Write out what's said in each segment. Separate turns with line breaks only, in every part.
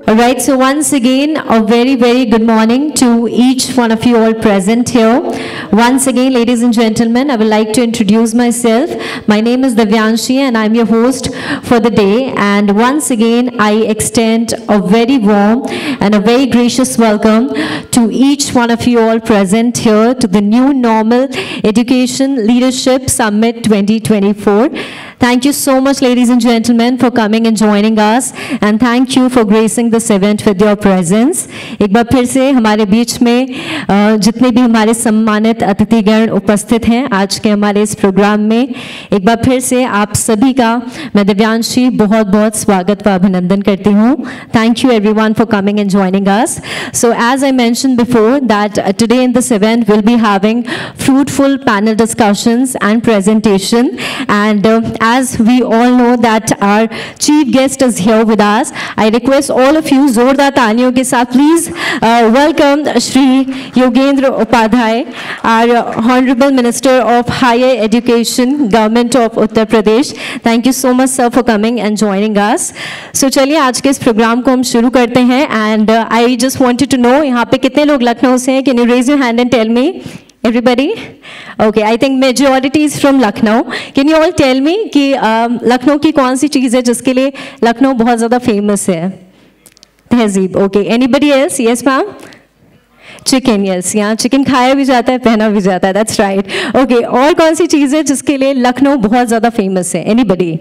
Alright, so once again, a very, very good morning to each one of you all present here. Once again, ladies and gentlemen, I would like to introduce myself. My name is Divyanshi and I'm your host for the day. And once again, I extend a very warm and a very gracious welcome to each one of you all present here to the New Normal Education Leadership Summit 2024. Thank you so much, ladies and gentlemen, for coming and joining us, and thank you for gracing this event with your presence. एक बार फिर से हमारे बीच में जितने भी हमारे सम्मानित अतिथिगण उपस्थित हैं आज के हमारे इस प्रोग्राम में, एक बार फिर से आप सभी का मैं दिव्यांशी बहुत बहुत स्वागत व अभिनंदन करती हूँ. Thank you everyone for coming and joining us. So as I mentioned before that today in this event we'll be having fruitful panel discussions and presentation, and as we all know that our chief guest is here with us, I request all of you जोरदार तालियों के साथ please welcome Shri Yogendra Upadhyay, our Honorable Minister of Higher Education, Government of Uttar Pradesh. Thank you so much sir for coming and joining us. So चलिए आज के इस programme को हम शुरू करते हैं, and I just wanted to know यहाँ पे कितने लोग लखनऊ से हैं? Can you raise your hand and tell me? Everybody? Okay, I think majority is from Lucknow. Can you all tell me कि लखनऊ की कौन सी चीज़ है जिसके लिए लखनऊ बहुत ज़्यादा फेमस है? तहजीब. Okay, anybody else? Yes ma'am? Chicken. Yes, यहाँ चिकन खाया भी जाता है, पहना भी जाता है. That's right. ओके, और कौन सी चीज़ है जिसके लिए लखनऊ बहुत ज़्यादा फेमस है? एनीबडी?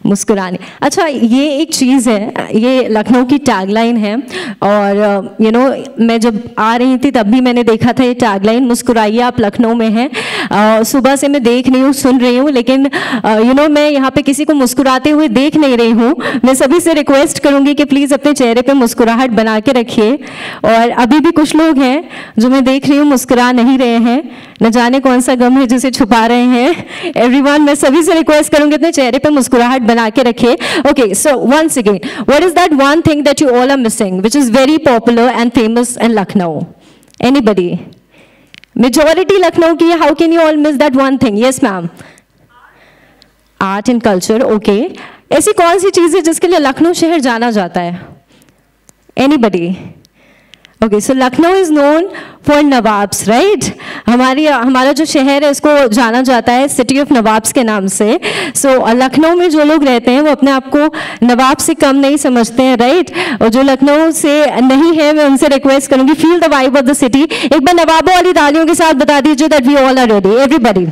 मुस्कुराने. अच्छा, ये एक चीज़ है, ये लखनऊ की टैगलाइन है, और यू नो मैं जब आ रही थी तब भी मैंने देखा था ये टैगलाइन, मुस्कुराइए आप लखनऊ में है. सुबह से मैं देख नहीं हूँ, सुन रही हूँ, लेकिन यू नो मैं यहाँ पे किसी को मुस्कुराते हुए देख नहीं रही हूँ. मैं सभी से रिक्वेस्ट करूँगी कि प्लीज़ अपने चेहरे पे मुस्कुराहट बना के रखिए. और अभी भी कुछ लोग हैं जो मैं देख रही हूँ मुस्कुरा नहीं रहे हैं, न जाने कौन सा गम है जिसे छुपा रहे हैं. एवरीवन, मैं सभी से रिक्वेस्ट करूँगी अपने चेहरे पे मुस्कुराहट बना के रखिए. Okay, so once again, what is that one thing that you all are missing, which is very popular and famous in Lucknow? Anybody? Majority Lucknow की. How can you all miss that one thing? Yes, ma'am. Art and culture. Okay. ऐसी कौन सी चीज़ है जिसके लिए लखनऊ शहर जाना जाता है? Anybody? Okay, so Lucknow is known for nawabs, right? हमारा जो शहर है इसको जाना जाता है सिटी ऑफ नवाब्स के नाम से. सो लखनऊ में जो लोग रहते हैं वो अपने आप को नवाब से कम नहीं समझते हैं, राइट? और जो लखनऊ से नहीं है मैं उनसे रिक्वेस्ट करूंगी, feel the vibe of the city. एक बार नवाबों वाली तालियों के साथ बता दीजिए that we all are ready. Everybody,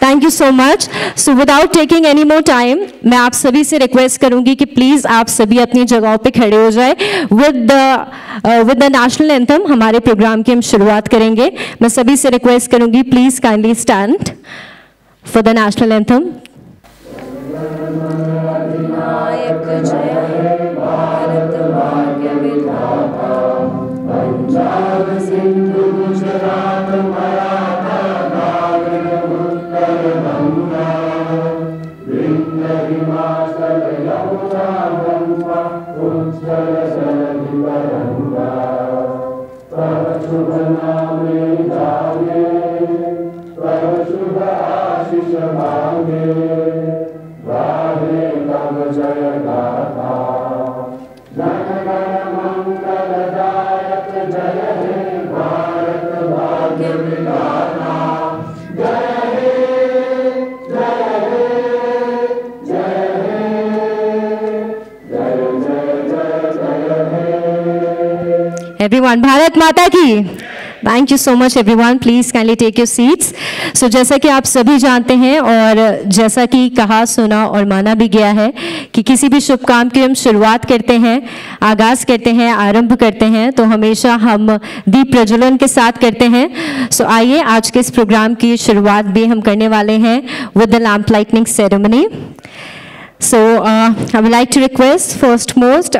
thank you so much. So without taking any more time, मैं आप सभी से रिक्वेस्ट करूंगी कि प्लीज़ आप सभी अपनी जगहों पर खड़े हो जाए. विद द नेशनल एंथम हमारे प्रोग्राम की हम शुरुआत करेंगे. मैं सभी से रिक्वेस्ट करूंगी, please kindly stand for the national anthem. Everyone, Bharat Mata की. Thank you so much everyone. Please kindly take your seats. So जैसा कि आप सभी जानते हैं और जैसा कि कहा सुना और माना भी गया है कि किसी भी शुभ काम की हम शुरुआत करते हैं, आगाज़ करते हैं, आरंभ करते हैं तो हमेशा हम दीप प्रज्वलन के साथ करते हैं. सो आइए आज के इस प्रोग्राम की शुरुआत भी हम करने वाले हैं with the lamp lightning ceremony. So I would like to request first most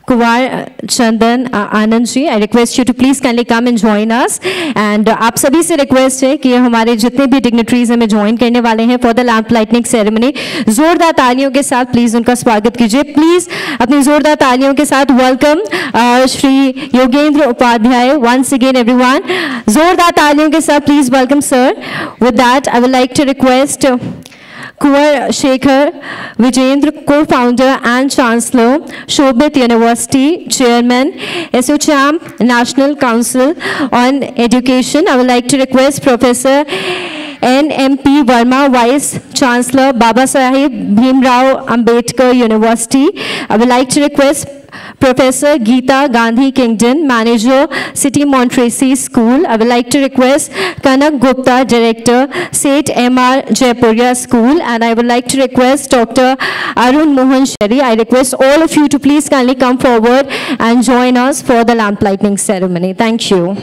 Kumar Chandan Anand ji, I request you to please kindly come and join us. And आप सभी से request है कि हमारे जितने भी dignitaries हमें join करने वाले हैं for the lamp lighting ceremony, जोरदार तालियों के साथ please उनका स्वागत कीजिए. Please अपनी जोरदार तालियों के साथ welcome Shri Yogendra Upadhyay once again everyone. जोरदार तालियों के साथ please welcome sir. With that, I would like to request Kunwar Shekhar Vijendra, co-founder and chancellor, Shobhit University, chairman, SOCHAM, National Council on Education. I would like to request Professor N.M.P. Verma, Vice Chancellor, Babasaheb Bhimrao Ambedkar University. I would like to request Professor Geeta Gandhi Kingdon, Manager, City Montreal School. I would like to request Kanak Gupta, Director, Seth M.R. Jaipuria School. And I would like to request Dr. Arun Mohan Sherry. I request all of you to please kindly come forward and join us for the lamp lighting ceremony. Thank you.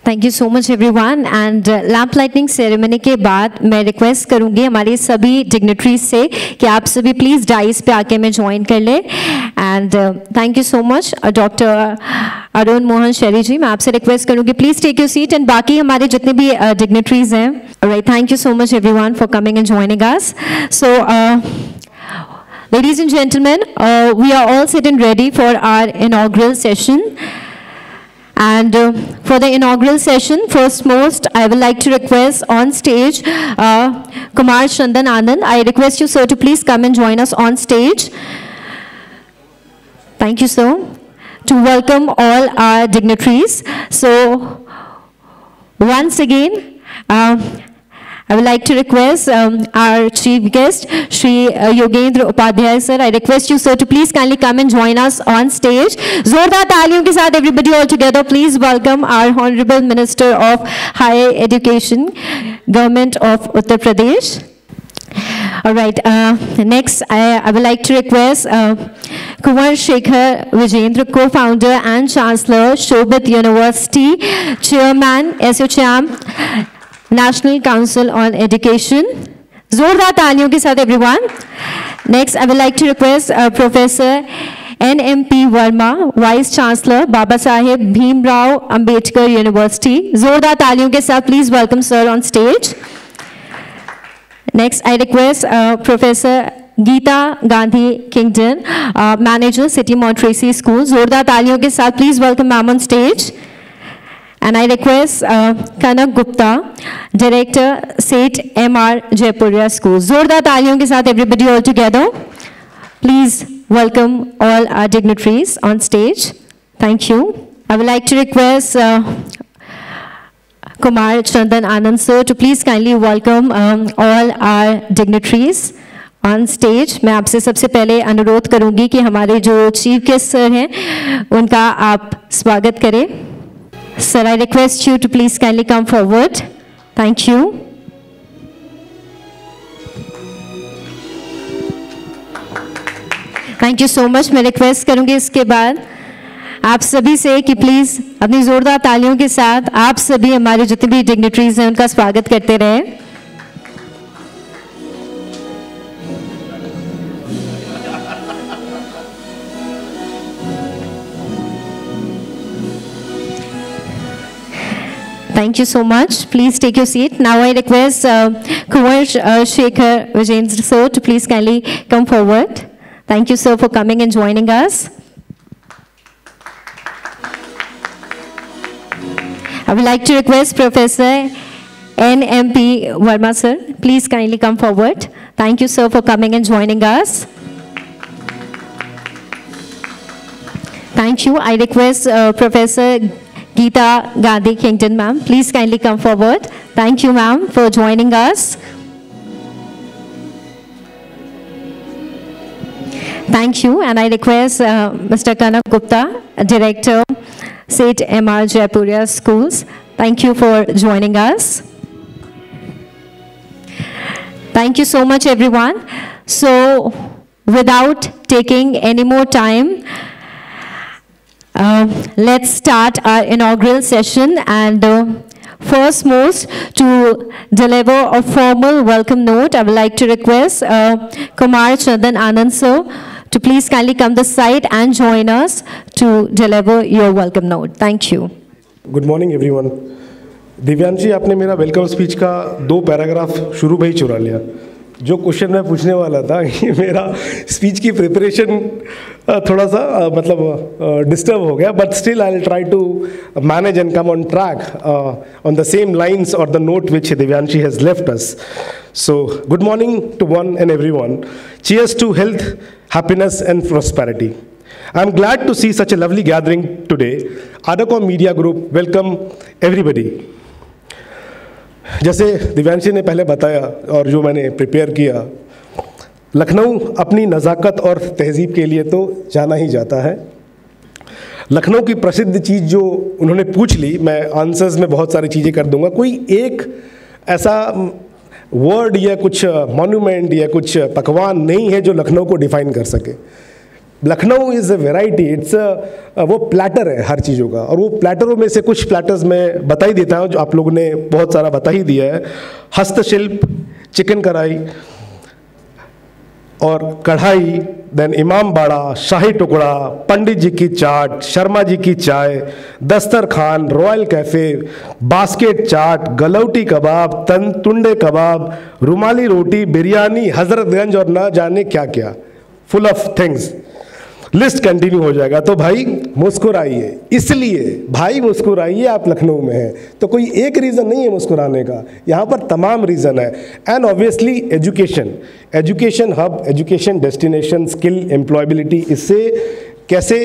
Thank you so much everyone. And lamp lighting ceremony के बाद मैं request करूंगी हमारे सभी dignitaries से कि आप सभी प्लीज़ डाइस पे आके मैं ज्वाइन कर ले. And thank you so much doctor Arun Mohan Sherry ji. मैं आपसे रिक्वेस्ट करूंगी please take your seat. And बाकी हमारे जितने भी डिग्निटरीज हैं. Right, thank you so much everyone for coming and joining us. So ladies and gentlemen, we are all set and ready for our inaugural session. And for the inaugural session, first most, I would like to request on stage Kumar Chandan Anand. I request you, sir, to please come and join us on stage. Thank you, sir. To welcome all our dignitaries. So, once again, I would like to request our chief guest, Shri Yogendra Upadhyay sir. I request you, sir, to please kindly come and join us on stage. जोरदार तालियों के साथ everybody all together, please welcome our Honorable Minister of Higher Education, Government of Uttar Pradesh. All right. Next, I would like to request Kunwar Shekhar Vijendra, co-founder and chancellor, Shobhit University, chairman, SOCHAM, National Council on Education. जोरदार तालियों के साथ everyone. Next, I would like to request Professor N.M.P. Verma, Vice Chancellor, Babasaheb Bhimrao Ambedkar University. जोरदार तालियों के साथ please welcome sir on stage. Next, I request Professor Geeta Gandhi Kingdon, Manager, City Montreal School. जोरदार तालियों के साथ please welcome ma'am on stage. And I request Kanak Gupta, Director, Seth M.R. Jaipuria School. जोरदार तालियों के साथ everybody all together. Please welcome all our dignitaries on stage. Thank you. I would like to request Kumar Chandan Anand sir to please kindly welcome all our dignitaries on stage. मैं आपसे सबसे पहले अनुरोध करूंगी कि हमारे जो चीफ गेस्ट सर हैं उनका आप स्वागत करें. Sir, I request you to please kindly come forward. Thank you. Thank you so much. मैं रिक्वेस्ट करूंगी इसके बाद आप सभी से कि प्लीज़ अपनी ज़ोरदार तालियों के साथ आप सभी हमारे जितने भी डिग्निटरीज हैं उनका स्वागत करते रहे। Thank you so much. Please take your seat. Now I request Kumar Shekhar Vijayendra sir to please kindly come forward. Thank you sir for coming and joining us. I would like to request Professor N.M.P. Verma sir, please kindly come forward. Thank you sir for coming and joining us. Thank you. I request Professor Geeta Gandhi Kington ma'am, please kindly come forward. Thank you ma'am for joining us. Thank you, and I request Mr. Kanak Gupta, Director, State MR Jaipuria Schools. Thank you for joining us. Thank you so much everyone. So without taking any more time, let's start our inaugural session, and first most to deliver a formal welcome note, I would like to request Kumar Chandan Anand sir to please kindly come this side and join us to deliver your welcome note. Thank you.
Good morning everyone. Divyanshi, आपने मेरा welcome speech का 2 paragraph शुरू में ही चुरा लिया। जो question मैं पूछने वाला था, ये मेरा स्पीच की प्रिपरेशन थोड़ा सा मतलब डिस्टर्ब हो गया, but still I will try to manage and come on track on the same lines और the note which Divyanshi has left us. So, good morning to one and everyone. Cheers to health, happiness and prosperity. I am glad to see such a lovely gathering today. Adacom Media Group welcome everybody. जैसे दिव्यांशी ने पहले बताया और जो मैंने prepare किया, लखनऊ अपनी नज़ाकत और तहजीब के लिए तो जाना ही जाता है. लखनऊ की प्रसिद्ध चीज़ जो उन्होंने पूछ ली, मैं आंसर्स में बहुत सारी चीज़ें कर दूंगा. कोई एक ऐसा वर्ड या कुछ मॉन्यूमेंट या कुछ पकवान नहीं है जो लखनऊ को डिफाइन कर सके. Lucknow is a variety, it's वो प्लेटर है हर चीज़ों का, और वो प्लेटरों में से कुछ प्लेटर्स मैं बता ही देता हूँ जो आप लोगों ने बहुत सारा बता ही दिया है. हस्तशिल्प, चिकन कढ़ाई और कढ़ाई, देन इमाम बाड़ा, शाही टुकड़ा, पंडित जी की चाट, शर्मा जी की चाय, दस्तरखान, रॉयल कैफ़े, बास्केट चाट, गलौटी कबाब, तुंडे कबाब, रुमाली रोटी, बिरयानी, हजरतगंज और न जाने क्या क्या, full of things. List continue हो जाएगा. तो भाई मुस्कुराइए, इसलिए भाई मुस्कुराइए, आप लखनऊ में हैं तो कोई एक रीज़न नहीं है मुस्कुराने का, यहाँ पर तमाम रीज़न है. And obviously education, education hub, education destination, skill, employability, इससे कैसे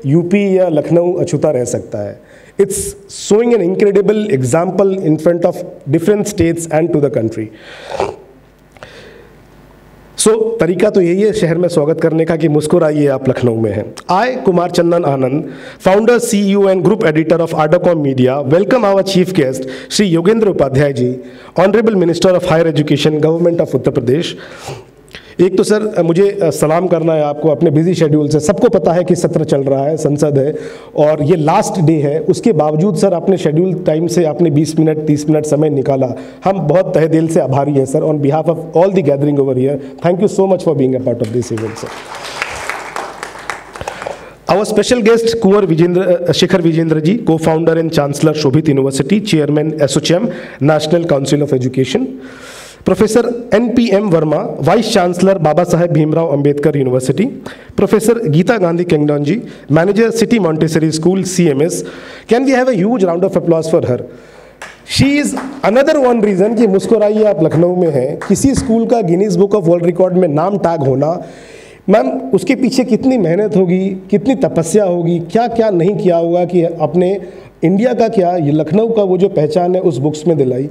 यूपी या लखनऊ अछूता रह सकता है. It's showing an incredible example in front of different states and to the country. So तरीका तो यही है शहर में स्वागत करने का कि मुस्कुराइए, आप लखनऊ में हैं. I Kumar Chandan Anand, founder, CEO and group editor of आडाकॉम media, welcome our chief guest Shri Yogendra Upadhyay ji, honourable minister of higher education, government of Uttar Pradesh. एक तो सर मुझे सलाम करना है आपको अपने बिजी शेड्यूल से. सबको पता है कि सत्र चल रहा है, संसद है और ये लास्ट डे है, उसके बावजूद सर अपने शेड्यूल टाइम से आपने 20 मिनट 30 मिनट समय निकाला. हम बहुत तहे दिल से आभारी हैं sir, on behalf of all the gathering over here. Thank you so much for being a part of this event sir. Our special guest Kumar Shekhar Vijayendra ji, co-founder and Chancellor Shobhit University, Chairman SOCHM, National Council of Education. Professor N.P.M. Verma, Vice Chancellor Baba Saheb Bhimrao Ambedkar University. Professor Geeta Gandhi Kingdon ji, Manager City Montessori School, CMS. Can we have a huge round of applause for her? She is another one reason कि मुस्कुराइए आप लखनऊ में हैं. किसी school का Guinness book of world record में नाम tag होना, ma'am उसके पीछे कितनी मेहनत होगी, कितनी तपस्या होगी, क्या क्या नहीं किया होगा कि अपने इंडिया का क्या, ये लखनऊ का वो जो पहचान है उस बुक्स में दिलाई.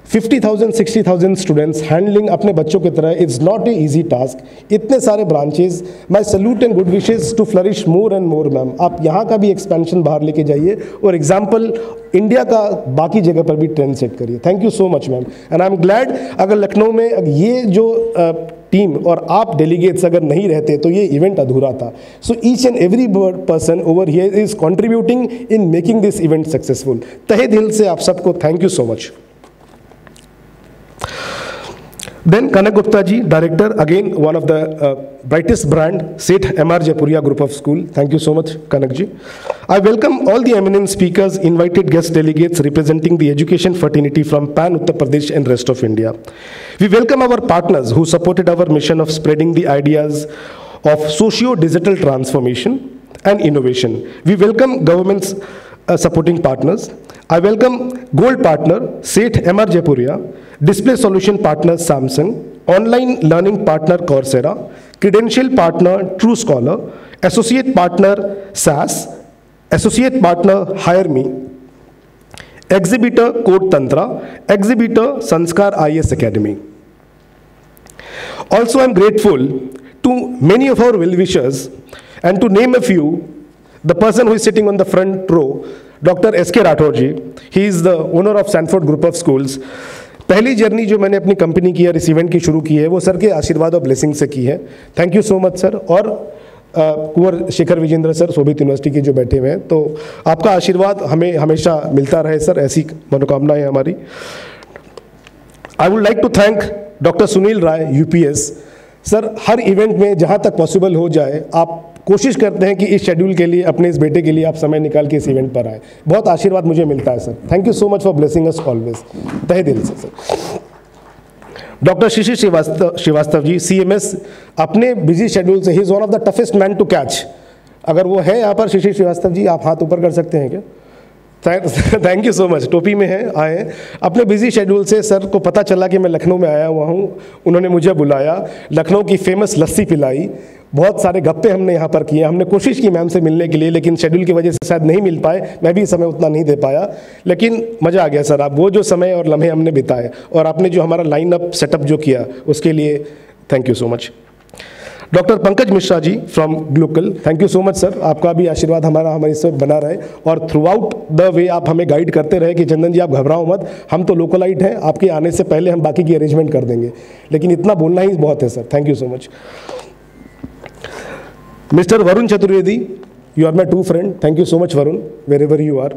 50,000 60,000 स्टूडेंट्स हैंडलिंग अपने बच्चों की तरह is not a easy task. इतने सारे branches, my salute and good wishes to flourish more and more ma'am. आप यहाँ का भी एक्सपेंशन बाहर लेके जाइए और एग्जाम्पल इंडिया का बाकी जगह पर भी ट्रेंड सेट करिए। Thank you so much ma'am, and I am glad अगर लखनऊ में ये जो टीम और आप डेलीगेट्स अगर नहीं रहते तो ये इवेंट अधूरा था। So each and every person over here is contributing in making this event successful. तहे दिल से आप सबको thank you so much. Then Kanak Gupta ji, director, again one of the brightest brand, Seth MR Jaipuria Group of School. Thank you so much, Kanak ji. I welcome all the eminent speakers, invited guest delegates representing the education fraternity from Pan Uttar Pradesh and rest of India. We welcome our partners who supported our mission of spreading the ideas of socio-digital transformation and innovation. We welcome government's supporting partners. I welcome gold partner Seth MR Jaipuria, display solution partner Samsung, online learning partner Coursera, credential partner TrueScholar, associate partner SAS, associate partner HireMe, exhibitor Code Tantra, exhibitor Sanskar IS Academy. Also, I'm grateful to many of our well-wishers, and to name a few, the person who is sitting on the front row, Dr. S.K. Rathore ji, he is the owner of Sanford Group of Schools. पहली journey जो मैंने अपनी company की और इस event की शुरू की है वो सर के आशीर्वाद और ब्लेसिंग से की है। Thank you so much sir. और कुंवर शेखर विजेंद्र सर शोभित यूनिवर्सिटी के जो बैठे हुए हैं, तो आपका आशीर्वाद हमें हमेशा मिलता रहे सर, ऐसी मनोकामना है हमारी। I would like to thank doctor Sunil Rai UPS sir. हर इवेंट में जहाँ तक पॉसिबल हो जाए आप कोशिश करते हैं कि इस शेड्यूल के लिए, अपने इस बेटे के लिए आप समय निकाल के इस इवेंट पर आए। बहुत आशीर्वाद मुझे मिलता है sir. Thank you so much for blessing us always, तहे दिल से sir. Doctor Shishir Srivastava ji, CMS, अपने बिजी शेड्यूल से ही is one of the toughest man to catch. अगर वो है यहाँ पर शिशिर श्रीवास्तव जी, आप हाथ ऊपर कर सकते हैं क्या? Thank you so much. टोपी में है, आए अपने बिजी शेड्यूल से। सर को पता चला कि मैं लखनऊ में आया हुआ हूँ, उन्होंने मुझे बुलाया, लखनऊ की फेमस लस्सी पिलाई, बहुत सारे गप्पे हमने यहाँ पर किए। हमने कोशिश की मैम से मिलने के लिए, लेकिन शेड्यूल की वजह से शायद नहीं मिल पाए, मैं भी समय उतना नहीं दे पाया, लेकिन मज़ा आ गया सर। आप वो जो समय और लम्हे हमने बिताए और आपने जो हमारा लाइन अप सेटअप जो किया उसके लिए thank you so much. Doctor Pankaj Mishra ji from Glocal, thank you so much sir. आपका भी आशीर्वाद हमारे से बना रहे और थ्रू आउट द वे आप हमें गाइड करते रहे कि चंदन जी आप घबराओ मत, हम तो लोकलाइट हैं, आपके आने से पहले हम बाकी की अरेंजमेंट कर देंगे। लेकिन इतना बोलना ही बहुत है sir. Thank you so much. Mister Varun Chaturvedi, you are my true friend, thank you so much Varun, wherever you are,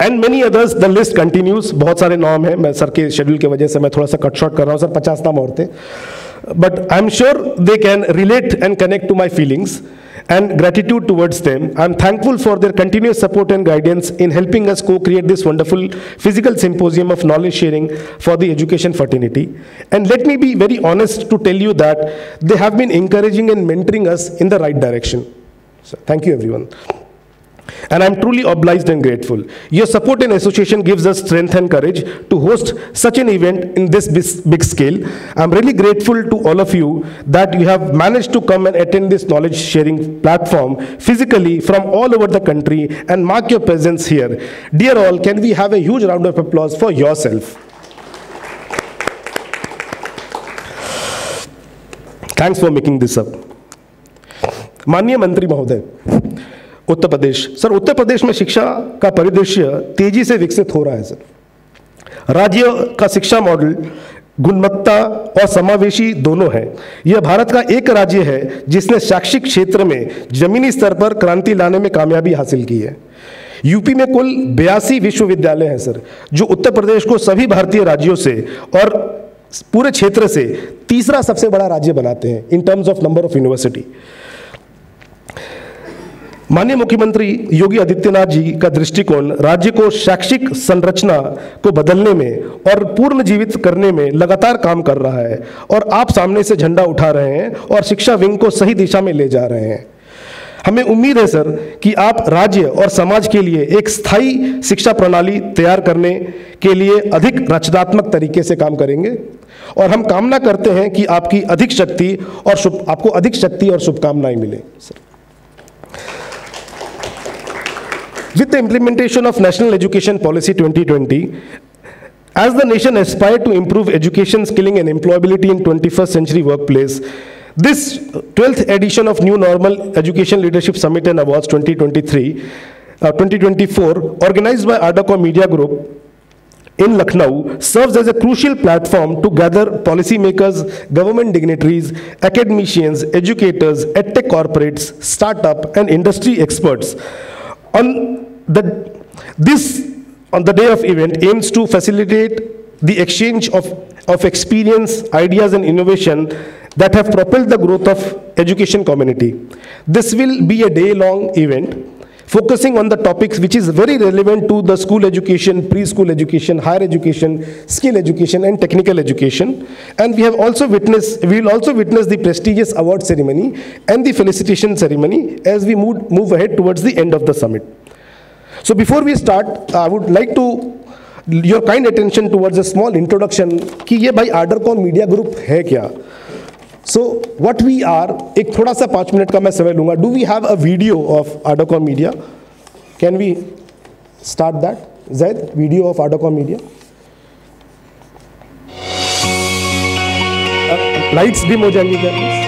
and many others, the list continues. बहुत सारे नाम हैं, मैं सर के शेड्यूल की वजह से मैं थोड़ा सा कट शॉर्ट कर रहा हूँ सर, 50 नाम और थे, but I'm sure they can relate and connect to my feelings and gratitude towards them. I'm thankful for their continuous support and guidance in helping us co-create this wonderful physical symposium of knowledge sharing for the education fraternity. And let me be very honest to tell you that they have been encouraging and mentoring us in the right direction. So, thank you everyone. And I'm truly obliged and grateful. Your support and association gives us strength and courage to host such an event in this big scale. I'm really grateful to all of you that you have managed to come and attend this knowledge sharing platform physically from all over the country and mark your presence here. Dear all, can we have a huge round of applause for yourself? Thanks for making this up. माननीय मंत्री महोदय, Uttar Pradesh sir, Uttar Pradesh में शिक्षा का परिदृश्य तेजी से विकसित हो रहा है सर। राज्य का शिक्षा मॉडल गुणवत्ता और समावेशी दोनों है। यह भारत का एक राज्य है जिसने शैक्षिक क्षेत्र में जमीनी स्तर पर क्रांति लाने में कामयाबी हासिल की है। यूपी में कुल 82 विश्वविद्यालय हैं सर, जो उत्तर प्रदेश को सभी भारतीय राज्यों से और पूरे क्षेत्र से तीसरा सबसे बड़ा राज्य बनाते हैं in terms of number of university. माननीय मुख्यमंत्री योगी आदित्यनाथ जी का दृष्टिकोण राज्य को शैक्षिक संरचना को बदलने में और पूर्ण जीवित करने में लगातार काम कर रहा है और आप सामने से झंडा उठा रहे हैं और शिक्षा विंग को सही दिशा में ले जा रहे हैं। हमें उम्मीद है सर कि आप राज्य और समाज के लिए एक स्थायी शिक्षा प्रणाली तैयार करने के लिए अधिक रचनात्मक तरीके से काम करेंगे और हम कामना करते हैं कि आपको अधिक शक्ति और शुभकामनाएं मिले sir. With the implementation of National Education Policy 2020 As the nation aspires to improve education, skilling and employability in 21st century workplace, this 12th edition of New Normal Education Leadership Summit and Awards 2024, organized by Ardacom Media Group in Lucknow, serves as a crucial platform to gather policymakers, government dignitaries, academicians, educators, edtech corporates, startup and industry experts. On the day of event aims to facilitate the exchange of experience, ideas and innovation that have propelled the growth of education community. This will be a day-long event focusing on the topics which is very relevant to the school education, preschool education, higher education, skill education and technical education. And we will also witness the prestigious award ceremony and the felicitation ceremony as we move ahead towards the end of the summit. So before we start, I would like to your kind attention towards a small introduction कि ये भाई Ardacom Media Group है क्या? So what we are, एक थोड़ा सा 5 minute का मैं समय लूँगा. Do we have a video of Ardacom Media? Can we start that? Zaid, video of Ardacom Media. Lights dim हो जाएंगी क्या please?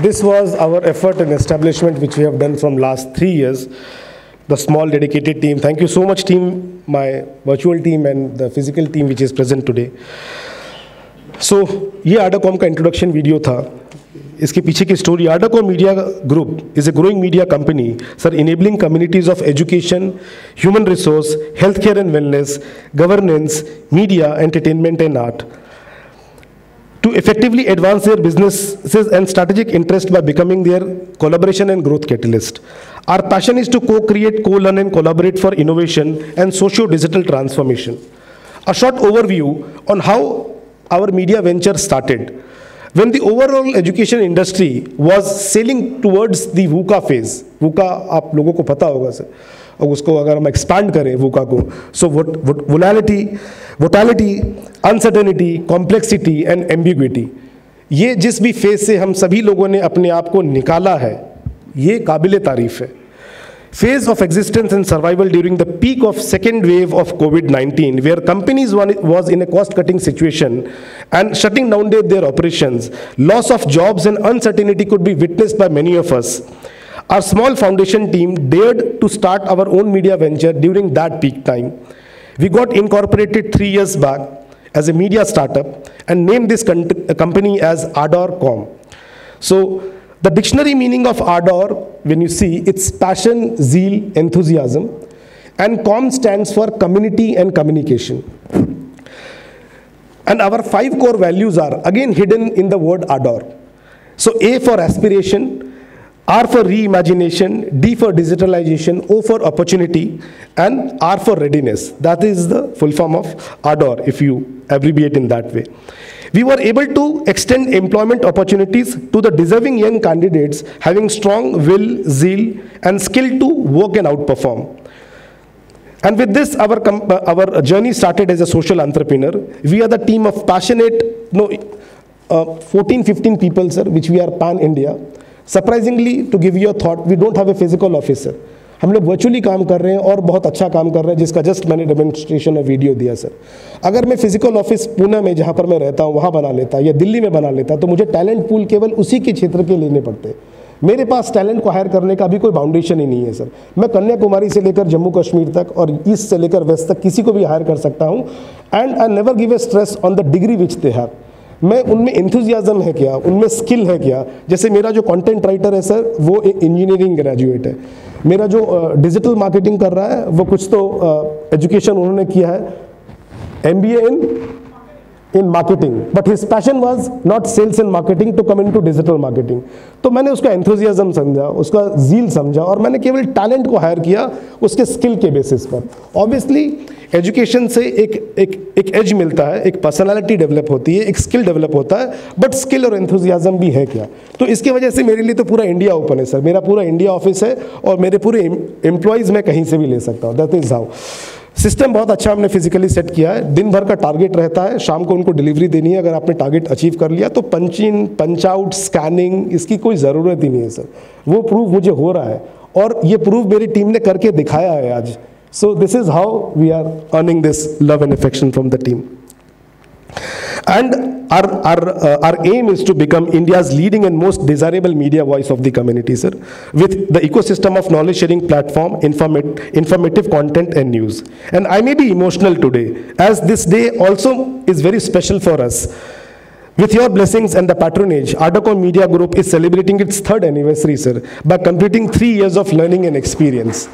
This was our effort and establishment which we have done from last 3 years. The small dedicated team. Thank you so much team, my virtual team and the physical team which is present today. So ये Ardacom का introduction video था. इसके पीछे की story. Ardacom Media Group is a growing media company, sir, enabling communities of education, human resource, healthcare and wellness, governance, media, entertainment and art to effectively advance their businesses and strategic interest by becoming their collaboration and growth catalyst. Our passion is to co-create, co-learn and collaborate for innovation and socio-digital transformation. A short overview on how our media venture started. When the overall education industry was sailing towards the VUCA phase, VUCA आप लोगों को पता होगा sir, और उसको अगर हम expand करें VUCA को, so volatility, uncertainty, complexity and ambiguity, ये जिस भी फेज से हम सभी लोगों ने अपने आप को निकाला है, ये काबिले तारीफ है. phase of existence and survival during the peak of second wave of COVID-19, where companies was in a cost-cutting situation and shutting down their operations, loss of jobs and uncertainty could be witnessed by many of us. Our small foundation team dared to start our own media venture during that peak time. We got incorporated 3 years back as a media startup and named this company as Ardor.com. So the dictionary meaning of Ardor, when you see, it's passion, zeal, enthusiasm, and Com stands for community and communication. And our 5 core values are again hidden in the word Ardor. So A for aspiration, R for reimagination, D for digitalization, O for opportunity, and R for readiness. That is the full form of Ardor, if you abbreviate in that way. We were able to extend employment opportunities to the deserving young candidates having strong will, zeal, and skill to work and outperform. And with this, our journey started as a social entrepreneur. We are the team of passionate, 14, 15 people, sir, which we are pan-India. Surprisingly, to give you a thought, we don't have a physical office, sir. हम लोग virtually काम कर रहे हैं और बहुत अच्छा काम कर रहे हैं, जिसका जस्ट मैंने डेमोन्स्ट्रेशन और वीडियो दिया सर. अगर मैं फिजिकल ऑफिस पुणे में जहाँ पर मैं रहता हूँ वहाँ बना लेता या दिल्ली में बना लेता तो मुझे टैलेंट पूल केवल उसी के क्षेत्र के लेने पड़ते. मेरे पास टैलेंट को हायर करने का भी कोई बाउंडेशन ही नहीं है सर. मैं कन्याकुमारी से लेकर जम्मू कश्मीर तक और ईस्ट से लेकर वेस्ट तक किसी को भी हायर कर सकता हूँ. And I never give a stress on the degree which they have. मैं उनमें एंथुजियाज्म है क्या, उनमें स्किल है क्या. जैसे मेरा जो कंटेंट राइटर है सर वो इंजीनियरिंग ग्रेजुएट है. मेरा जो डिजिटल मार्केटिंग कर रहा है वो कुछ तो एजुकेशन उन्होंने किया है MBA in marketing, but his passion was not sales and marketing to come into digital marketing. तो मैंने उसका एंथुजियाज्म समझा, उसका जील समझा और मैंने केवल टैलेंट को हायर किया उसके स्किल के बेसिस पर. ऑब्वियसली एजुकेशन से एक एज मिलता है, एक पर्सनालिटी डेवलप होती है, एक स्किल डेवलप होता है, बट स्किल और एंथुजियाज्म भी है क्या. तो इसकी वजह से मेरे लिए तो पूरा इंडिया ओपन है सर. मेरा पूरा इंडिया ऑफिस है और मेरे पूरे एम्प्लॉयज़ मैं कहीं से भी ले सकता हूँ. That is how. सिस्टम बहुत अच्छा हमने फिजिकली सेट किया है. दिन भर का टारगेट रहता है, शाम को उनको डिलीवरी देनी है. अगर आपने टारगेट अचीव कर लिया तो पंच इन, पंच आउट, स्कैनिंग, इसकी कोई ज़रूरत ही नहीं है सर. वो प्रूव मुझे हो रहा है और ये प्रूव मेरी टीम ने करके दिखाया है आज. So this is how we are earning this love and affection from the team. And our aim is to become India's leading and most desirable media voice of the community, sir, with the ecosystem of knowledge sharing platform, informative content and news. And I may be emotional today, as this day also is very special for us. With your blessings and the patronage, Ardor.com Media Group is celebrating its 3rd anniversary, sir, by completing 3 years of learning and experience.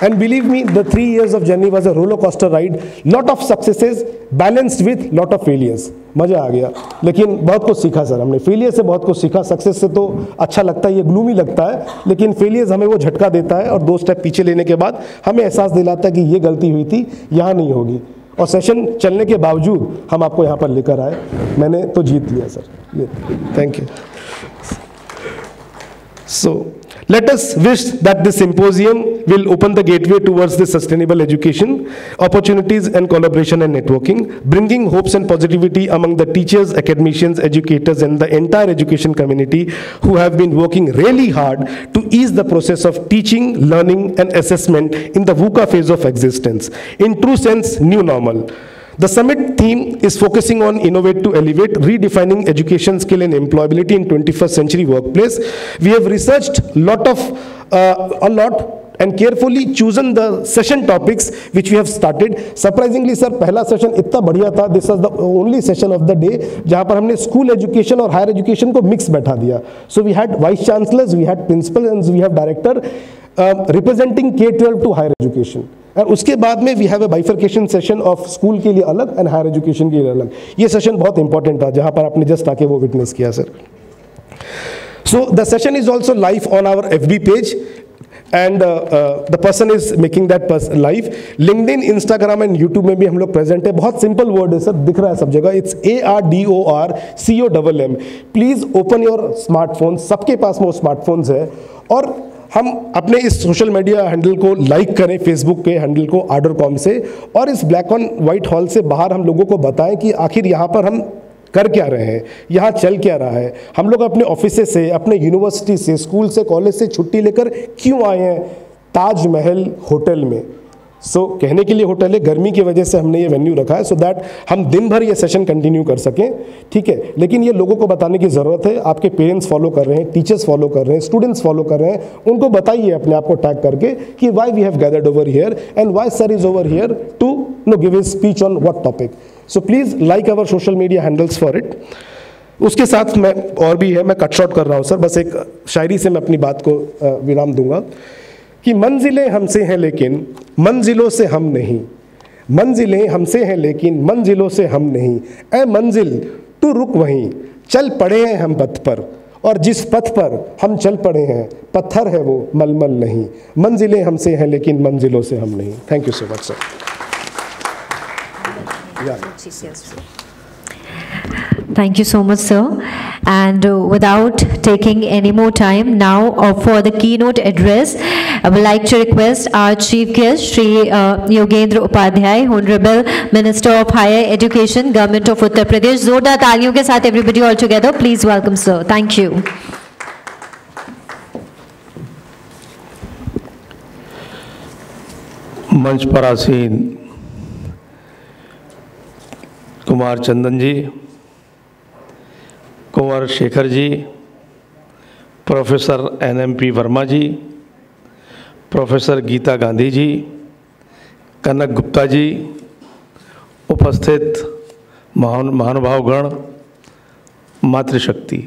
And believe me, the 3 years of journey was a roller coaster ride. Lot of successes balanced with lot of failures. मज़ा आ गया, लेकिन बहुत कुछ सीखा sir हमने. Failure से बहुत कुछ सीखा. सक्सेस से तो अच्छा लगता है, ये ग्लूमी लगता है, लेकिन फेलियर्स हमें वो झटका देता है और 2 स्टेप पीछे लेने के बाद हमें एहसास दिलाता है कि ये गलती हुई थी, यहाँ नहीं होगी. और सेशन चलने के बावजूद हम आपको यहाँ पर लेकर आए. मैंने तो जीत लिया सर. ये thank you. So let us wish that this symposium will open the gateway towards the sustainable education, opportunities and collaboration and networking, bringing hopes and positivity among the teachers, academicians, educators and the entire education community who have been working really hard to ease the process of teaching, learning and assessment in the VUCA phase of existence. In true sense, new normal. The summit theme is focusing on innovate to elevate, redefining education skill and employability in 21st century workplace. We have researched a lot and carefully chosen the session topics which we have started. Surprisingly sir, पहला session इतना बढ़िया था. This was the only session of the day जहाँ पर हमने school education और higher education को mix बैठा दिया. So we had vice chancellors, we had principals and we have director representing K-12 to higher education. और उसके बाद में we have a bifurcation session of school के लिए अलग एंड हायर एजुकेशन के लिए अलग. ये सेशन बहुत इंपॉर्टेंट था जहाँ पर आपने जस्ट आके वो विटनेस किया sir. So the session is also live on our FB page and the person is making that live. LinkedIn, Instagram and YouTube में भी हम लोग प्रेजेंट है. बहुत सिंपल वर्ड है सर, दिख रहा है सब जगह. It's ARDORCOMM. Please open your smartphone. सबके पास वो स्मार्टफोन्स है और हम अपने इस सोशल मीडिया हैंडल को लाइक करें, फेसबुक के हैंडल को Ardor.com से, और इस ब्लैक एंड वाइट हॉल से बाहर हम लोगों को बताएं कि आखिर यहाँ पर हम कर क्या रहे हैं, यहाँ चल क्या रहा है. हम लोग अपने ऑफिस से, अपने यूनिवर्सिटी से, स्कूल से, कॉलेज से छुट्टी लेकर क्यों आए हैं. ताजमहल होटल में। सो कहने के लिए होटल है, गर्मी की वजह से हमने ये वेन्यू रखा है सो दैट हम दिन भर ये सेशन कंटिन्यू कर सकें, ठीक है। लेकिन ये लोगों को बताने की ज़रूरत है, आपके पेरेंट्स फॉलो कर रहे हैं, टीचर्स फॉलो कर रहे हैं, स्टूडेंट्स फॉलो कर रहे हैं, उनको बताइए अपने आप को टैग करके कि why we have gathered over here and why sir is over here to give his speech on what topic. So please like our social media handles for it. उसके साथ मैं और भी है, मैं कट शॉर्ट कर रहा हूँ सर, बस एक शायरी से मैं अपनी बात को विराम दूंगा कि मंजिलें हमसे हैं लेकिन मंजिलों से हम नहीं, मंजिलें हमसे हैं लेकिन मंजिलों से हम नहीं, ऐ मंजिल तू रुक वहीं, चल पड़े हैं हम पथ पर, और जिस पथ पर हम चल पड़े हैं पत्थर है वो मलमल नहीं, मंजिलें हमसे हैं लेकिन मंजिलों से हम नहीं। Thank you so much sir.
Thank you so much, sir. And without taking any more time now for the keynote address, I would like to request our chief guest, Shri Yogendra Upadhyay, Honorable Minister of Higher Education, Government of Uttar Pradesh. जोरदार तालियों के साथ everybody all together. Please welcome, sir. Thank you.
मंच पर आसीन कुमार चंदन जी, कुंवर Shekhar ji, professor NMP Verma जी, professor Gita Gandhi ji, कनक गुप्ता जी, उपस्थित महानुभावगण, मातृशक्ति।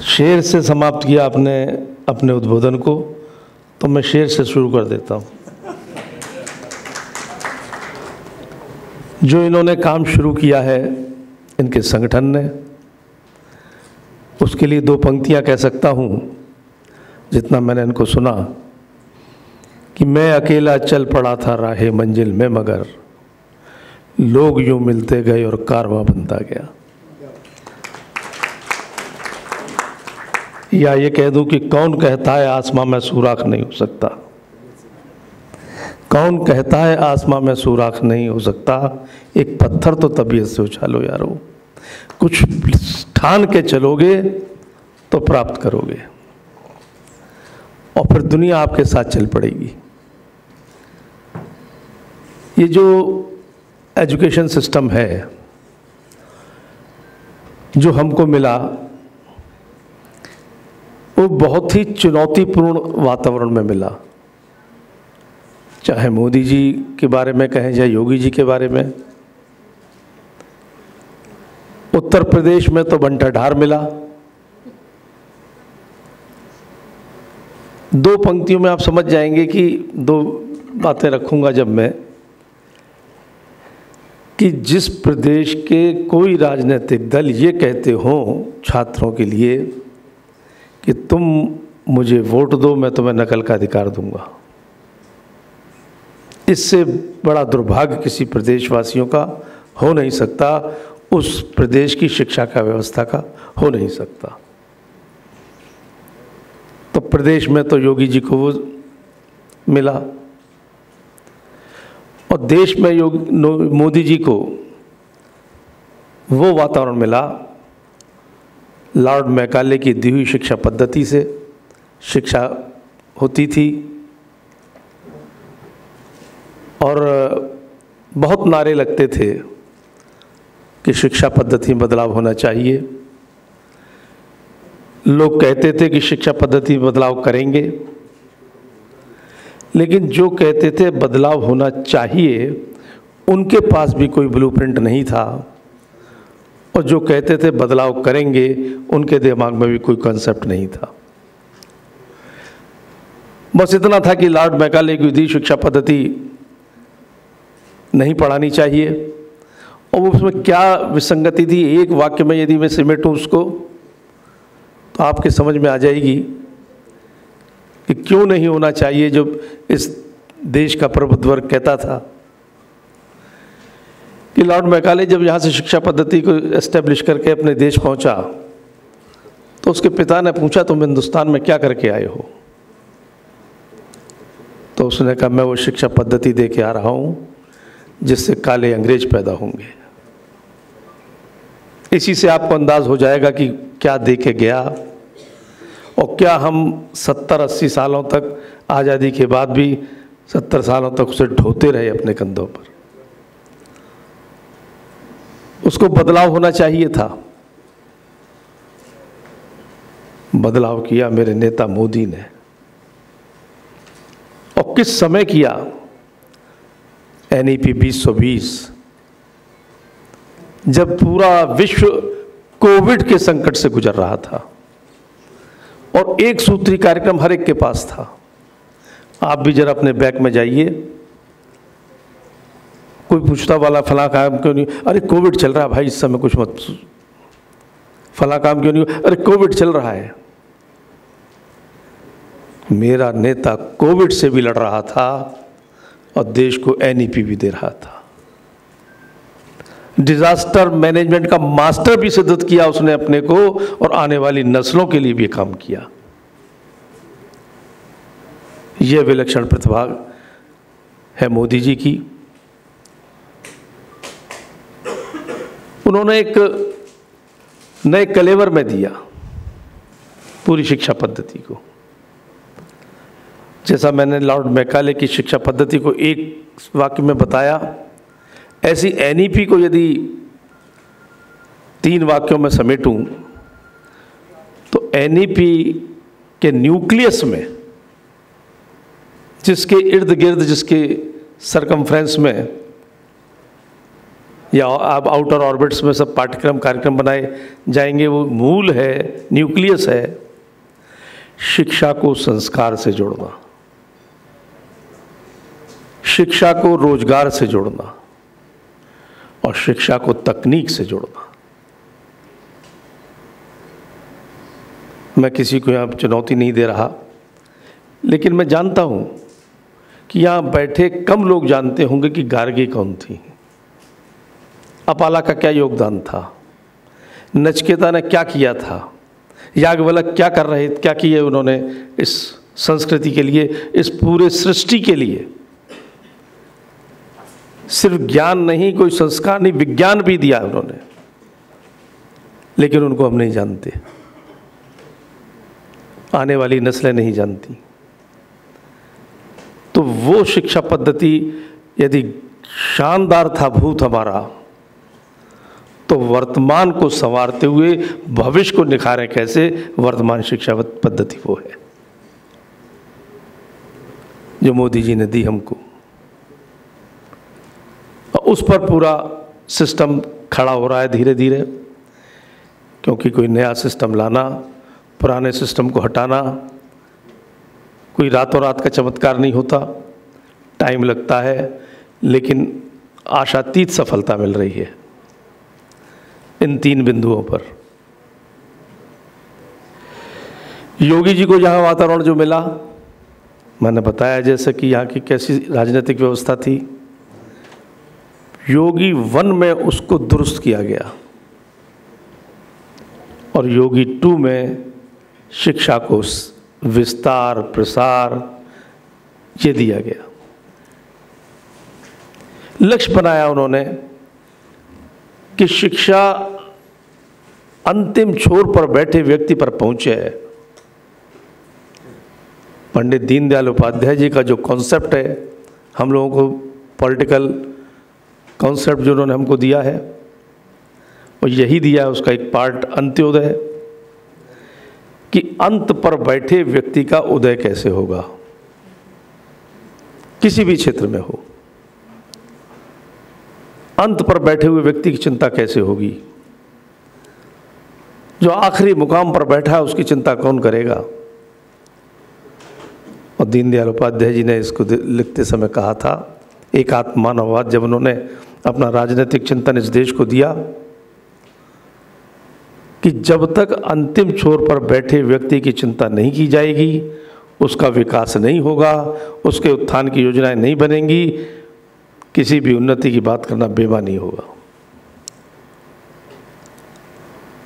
शेर से समाप्त किया आपने अपने उद्बोधन को, तो मैं शेर से शुरू कर देता हूँ। जो इन्होंने काम शुरू किया है इनके संगठन ने, उसके लिए दो पंक्तियां कह सकता हूं जितना मैंने इनको सुना कि मैं अकेला चल पड़ा था राहे मंजिल में, मगर लोग यूं मिलते गए और कारवां बनता गया। या ये कह दूं कि कौन कहता है आसमां में सुराख नहीं हो सकता, कौन कहता है आसमां में सुराख नहीं हो सकता, एक पत्थर तो तबीयत से उछालो यारो, कुछ ठान के चलोगे तो प्राप्त करोगे और फिर दुनिया आपके साथ चल पड़ेगी। ये जो एजुकेशन सिस्टम है जो हमको मिला, वो बहुत ही चुनौतीपूर्ण वातावरण में मिला। चाहे मोदी जी के बारे में कहें या योगी जी के बारे में, उत्तर प्रदेश में तो बंटाढार मिला। दो पंक्तियों में आप समझ जाएंगे कि दो बातें रखूंगा जब मैं, कि जिस प्रदेश के कोई राजनीतिक दल ये कहते हों छात्रों के लिए कि तुम मुझे वोट दो, मैं तुम्हें नकल का अधिकार दूंगा, इससे बड़ा दुर्भाग्य किसी प्रदेशवासियों का हो नहीं सकता, उस प्रदेश की शिक्षा का व्यवस्था का हो नहीं सकता। तो प्रदेश में तो योगी जी को वो मिला और देश में मोदी जी को वो वातावरण मिला। लॉर्ड मैकाले की दी हुई शिक्षा पद्धति से शिक्षा होती थी और बहुत नारे लगते थे कि शिक्षा पद्धति में बदलाव होना चाहिए। लोग कहते थे कि शिक्षा पद्धति में बदलाव करेंगे, लेकिन जो कहते थे बदलाव होना चाहिए उनके पास भी कोई ब्लूप्रिंट नहीं था, और जो कहते थे बदलाव करेंगे उनके दिमाग में भी कोई कॉन्सेप्ट नहीं था। बस इतना था कि लॉर्ड मैकाले की दी शिक्षा पद्धति नहीं पढ़ानी चाहिए, और उसमें क्या विसंगति थी एक वाक्य में यदि मैं सिमेटूं उसको तो आपके समझ में आ जाएगी कि क्यों नहीं होना चाहिए। जो इस देश का प्रबुद्ध वर्ग कहता था कि लॉर्ड मैकाले जब यहाँ से शिक्षा पद्धति को एस्टेब्लिश करके अपने देश पहुँचा तो उसके पिता ने पूछा तुम हिंदुस्तान में क्या करके आए हो, तो उसने कहा मैं वो शिक्षा पद्धति दे के आ रहा हूँ जिससे काले अंग्रेज पैदा होंगे। इसी से आपको अंदाज हो जाएगा कि क्या दे के गया और क्या हम 70-80 सालों तक आज़ादी के बाद भी 70 सालों तक उसे ढोते रहे अपने कंधों पर? उसको बदलाव होना चाहिए था। बदलाव किया मेरे नेता मोदी ने। और किस समय किया? NEP 2020, जब पूरा विश्व कोविड के संकट से गुजर रहा था और एक सूत्री कार्यक्रम हर एक के पास था। आप भी जरा अपने बैग में जाइए, कोई पूछता वाला फला काम क्यों नहीं? अरे कोविड चल रहा है भाई, इस समय कुछ मत। फला काम क्यों नहीं? अरे कोविड चल रहा है। मेरा नेता कोविड से भी लड़ रहा था और देश को NEP भी दे रहा था। डिजास्टर मैनेजमेंट का मास्टर भी सिद्ध किया उसने अपने को, और आने वाली नस्लों के लिए भी काम किया। यह विलक्षण प्रतिभा है मोदी जी की। उन्होंने एक नए कलेवर में दिया पूरी शिक्षा पद्धति को। जैसा मैंने लॉर्ड मैकाले की शिक्षा पद्धति को एक वाक्य में बताया, ऐसी NEP को यदि 3 वाक्यों में समेटूं तो NEP के न्यूक्लियस में, जिसके इर्द गिर्द, जिसके सरकमफ्रेंस में या अब आउटर ऑर्बिट्स में सब कार्यक्रम बनाए जाएंगे, वो मूल है, न्यूक्लियस है शिक्षा को संस्कार से जोड़ना, शिक्षा को रोजगार से जोड़ना और शिक्षा को तकनीक से जोड़ना। मैं किसी को यहाँ चुनौती नहीं दे रहा, लेकिन मैं जानता हूँ कि यहाँ बैठे कम लोग जानते होंगे कि गार्गी कौन थी, अपाला का क्या योगदान था, नचिकेता ने क्या किया था, याज्ञवल्क्य क्या कर रहे, क्या किए उन्होंने इस संस्कृति के लिए, इस पूरे सृष्टि के लिए। सिर्फ ज्ञान नहीं, कोई संस्कार नहीं, विज्ञान भी दिया उन्होंने, लेकिन उनको हम नहीं जानते, आने वाली नस्लें नहीं जानती। तो वो शिक्षा पद्धति यदि शानदार था भूत हमारा, तो वर्तमान को संवारते हुए भविष्य को निखारें कैसे, वर्तमान शिक्षा पद्धति वो है जो मोदी जी ने दी हमको। उस पर पूरा सिस्टम खड़ा हो रहा है धीरे धीरे, क्योंकि कोई नया सिस्टम लाना, पुराने सिस्टम को हटाना कोई रातों रात का चमत्कार नहीं होता, टाइम लगता है, लेकिन आशातीत सफलता मिल रही है इन 3 बिंदुओं पर। योगी जी को यहाँ वातावरण जो मिला, मैंने बताया जैसे कि यहाँ की कैसी राजनीतिक व्यवस्था थी, योगी 1 में उसको दुरुस्त किया गया और योगी 2 में शिक्षा को विस्तार प्रसार ये दिया गया। लक्ष्य बनाया उन्होंने कि शिक्षा अंतिम छोर पर बैठे व्यक्ति पर पहुंचे। पंडित दीनदयाल उपाध्याय जी का जो कॉन्सेप्ट है, हम लोगों को पॉलिटिकल कॉन्सेप्ट जो उन्होंने हमको दिया है, और यही दिया है उसका एक पार्ट अंत्योदय, कि अंत पर बैठे व्यक्ति का उदय कैसे होगा, किसी भी क्षेत्र में हो, अंत पर बैठे हुए व्यक्ति की चिंता कैसे होगी, जो आखिरी मुकाम पर बैठा है उसकी चिंता कौन करेगा। और दीनदयाल उपाध्याय जी ने इसको लिखते समय कहा था, एकात्म मानववाद, जब उन्होंने अपना राजनीतिक चिंतन इस देश को दिया, कि जब तक अंतिम छोर पर बैठे व्यक्ति की चिंता नहीं की जाएगी, उसका विकास नहीं होगा, उसके उत्थान की योजनाएं नहीं बनेंगी, किसी भी उन्नति की बात करना बेमानी होगा।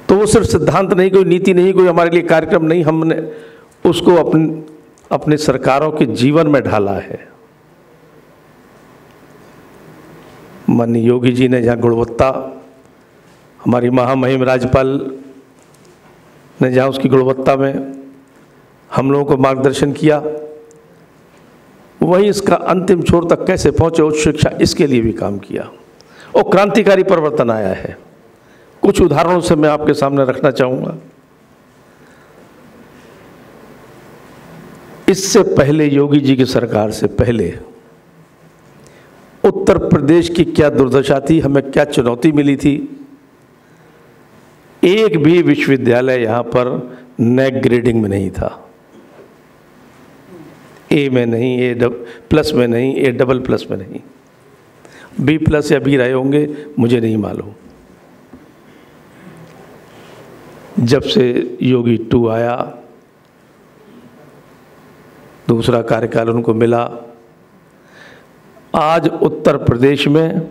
तो वो सिर्फ सिद्धांत नहीं, कोई नीति नहीं, कोई हमारे लिए कार्यक्रम नहीं, हमने उसको अपने सरकारों के जीवन में ढाला है। माननीय योगी जी ने जहाँ गुणवत्ता, हमारी महामहिम राज्यपाल ने जहाँ उसकी गुणवत्ता में हम लोगों को मार्गदर्शन किया, वहीं इसका अंतिम छोर तक कैसे पहुंचे उच्च शिक्षा, इसके लिए भी काम किया और क्रांतिकारी परिवर्तन आया है। कुछ उदाहरणों से मैं आपके सामने रखना चाहूँगा। इससे पहले, योगी जी की सरकार से पहले, उत्तर प्रदेश की क्या दुर्दशा थी, हमें क्या चुनौती मिली थी। एक भी विश्वविद्यालय यहाँ पर नैक ग्रेडिंग में नहीं था, ए में नहीं, ए प्लस में नहीं, ए डबल प्लस में नहीं, बी प्लस या बी रहे होंगे, मुझे नहीं मालूम। जब से योगी 2 आया, दूसरा कार्यकाल उनको मिला, आज उत्तर प्रदेश में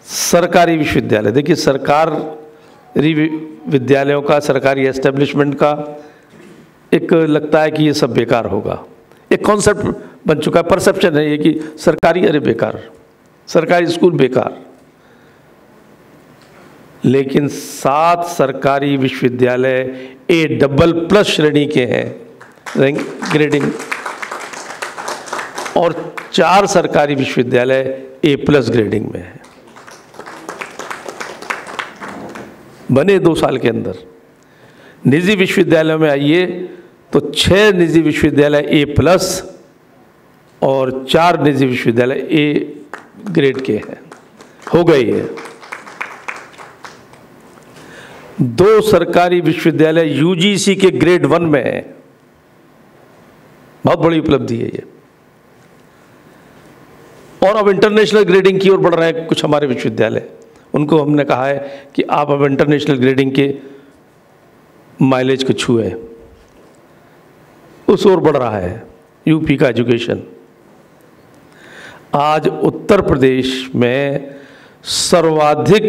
सरकारी विश्वविद्यालय, देखिए सरकारी विद्यालयों का, सरकारी एस्टेब्लिशमेंट का एक लगता है कि ये सब बेकार होगा, एक कॉन्सेप्ट बन चुका है, परसेप्शन है ये कि सरकारी अरे बेकार, सरकारी स्कूल बेकार। लेकिन 7 सरकारी विश्वविद्यालय ए डबल प्लस श्रेणी के हैं ग्रेडिंग, और 4 सरकारी विश्वविद्यालय ए प्लस ग्रेडिंग में है, बने 2 साल के अंदर। निजी विश्वविद्यालयों में आइए तो 6 निजी विश्वविद्यालय ए प्लस और 4 निजी विश्वविद्यालय ए ग्रेड के हैं, हो गई है। 2 सरकारी विश्वविद्यालय यूजीसी के ग्रेड 1 में है, बहुत बड़ी उपलब्धि है ये। और अब इंटरनेशनल ग्रेडिंग की ओर बढ़ रहे हैं कुछ हमारे विश्वविद्यालय, उनको हमने कहा है कि आप अब इंटरनेशनल ग्रेडिंग के माइलेज को छुए, उस ओर बढ़ रहा है यूपी का एजुकेशन। आज उत्तर प्रदेश में सर्वाधिक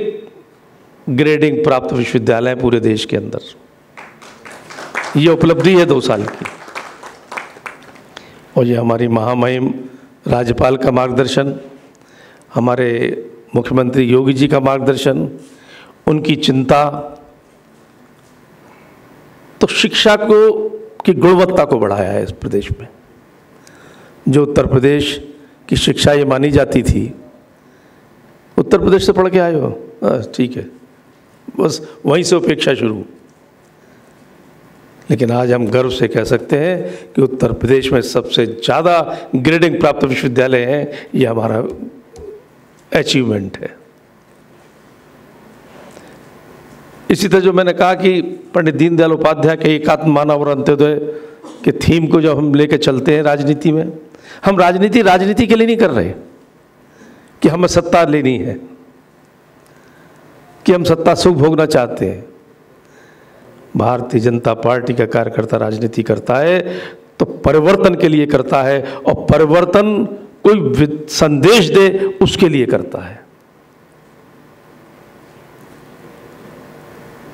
ग्रेडिंग प्राप्त विश्वविद्यालय पूरे देश के अंदर, ये उपलब्धि है 2 साल की। और ये हमारी महामहिम राज्यपाल का मार्गदर्शन, हमारे मुख्यमंत्री योगी जी का मार्गदर्शन, उनकी चिंता, तो शिक्षा को की गुणवत्ता को बढ़ाया है इस प्रदेश में। जो उत्तर प्रदेश की शिक्षा ये मानी जाती थी, उत्तर प्रदेश से पढ़ के आए हो, ठीक है, बस वहीं से उपेक्षा शुरू। लेकिन आज हम गर्व से कह सकते हैं कि उत्तर प्रदेश में सबसे ज़्यादा ग्रेडिंग प्राप्त विश्वविद्यालय हैं, ये हमारा अचीवमेंट है। इसी तरह जो मैंने कहा कि पंडित दीनदयाल उपाध्याय के एकात्म मानव और अंत्योदय के थीम को जब हम लेकर चलते हैं राजनीति में, हम राजनीति के लिए नहीं कर रहे कि हमें सत्ता लेनी है, कि हम सत्ता सुख भोगना चाहते हैं। भारतीय जनता पार्टी का कार्यकर्ता राजनीति करता है तो परिवर्तन के लिए करता है, और परिवर्तन कोई संदेश दे उसके लिए करता है,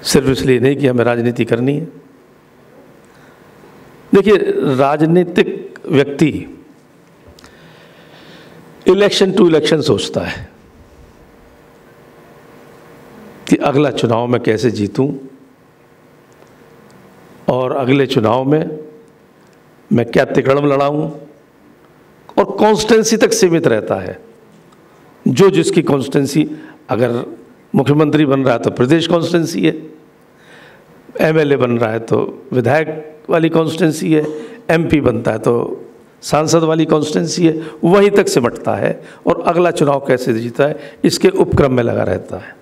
सिर्फ इसलिए नहीं कि हमें राजनीति करनी है। देखिए, राजनीतिक व्यक्ति इलेक्शन टू इलेक्शन सोचता है कि अगला चुनाव में कैसे जीतूं और अगले चुनाव में मैं क्या तिकड़म लड़ाऊं, और कॉन्स्टेंसी तक सीमित रहता है। जो जिसकी कॉन्स्टेंसी, अगर मुख्यमंत्री बन रहा है तो प्रदेश कॉन्स्टेंसी है, एमएलए बन रहा है तो विधायक वाली कॉन्स्टेंसी है, एमपी बनता है तो सांसद वाली कॉन्स्टेंसी है, वहीं तक सिमटता है और अगला चुनाव कैसे जीता है इसके उपक्रम में लगा रहता है।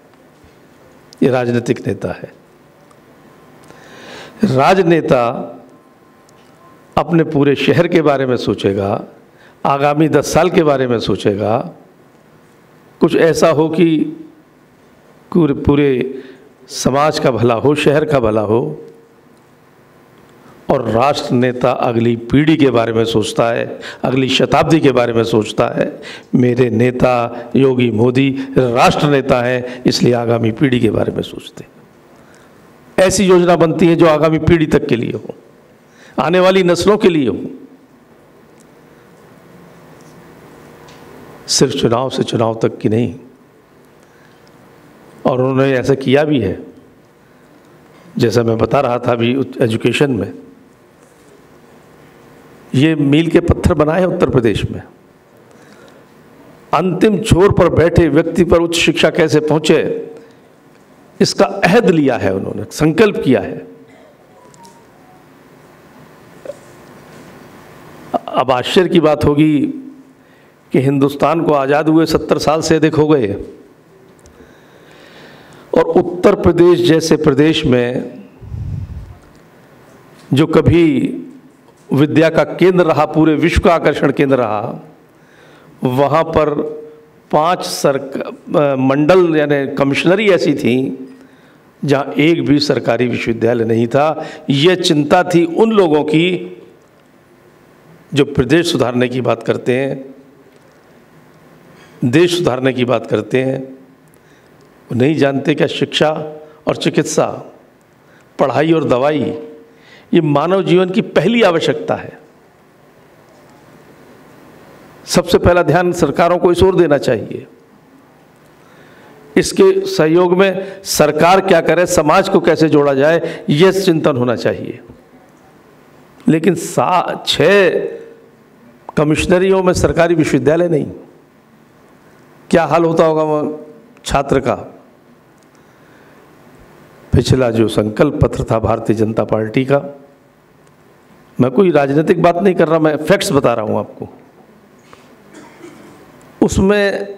ये राजनीतिक नेता है। राजनेता अपने पूरे शहर के बारे में सोचेगा, आगामी 10 साल के बारे में सोचेगा, कुछ ऐसा हो कि पूरे समाज का भला हो, शहर का भला हो। और राष्ट्र नेता अगली पीढ़ी के बारे में सोचता है, अगली शताब्दी के बारे में सोचता है। मेरे नेता योगी मोदी राष्ट्र नेता हैं, इसलिए आगामी पीढ़ी के बारे में सोचते हैं। ऐसी योजना बनती है जो आगामी पीढ़ी तक के लिए हो, आने वाली नस्लों के लिए हो, सिर्फ चुनाव से चुनाव तक की नहीं। और उन्होंने ऐसा किया भी है, जैसा मैं बता रहा था अभी एजुकेशन में। ये मील के पत्थर बनाए हैं उत्तर प्रदेश में। अंतिम छोर पर बैठे व्यक्ति पर उच्च शिक्षा कैसे पहुंचे, इसका अहद लिया है उन्होंने, संकल्प किया है। अब आश्चर्य की बात होगी कि हिंदुस्तान को आज़ाद हुए 70 साल से अधिक हो गए और उत्तर प्रदेश जैसे प्रदेश में जो कभी विद्या का केंद्र रहा, पूरे विश्व का आकर्षण केंद्र रहा, वहाँ पर 5 मंडल यानी कमिश्नरी ऐसी थी जहाँ एक भी सरकारी विश्वविद्यालय नहीं था। यह चिंता थी उन लोगों की जो प्रदेश सुधारने की बात करते हैं, देश सुधारने की बात करते हैं। वो नहीं जानते क्या शिक्षा और चिकित्सा, पढ़ाई और दवाई ये मानव जीवन की पहली आवश्यकता है। सबसे पहला ध्यान सरकारों को इस ओर देना चाहिए। इसके सहयोग में सरकार क्या करे, समाज को कैसे जोड़ा जाए, यह चिंतन होना चाहिए। लेकिन 6 कमिश्नरियों में सरकारी विश्वविद्यालय नहीं, क्या हाल होता होगा वह छात्र का। पिछला जो संकल्प पत्र था भारतीय जनता पार्टी का, मैं कोई राजनीतिक बात नहीं कर रहा, मैं फैक्ट्स बता रहा हूं आपको, उसमें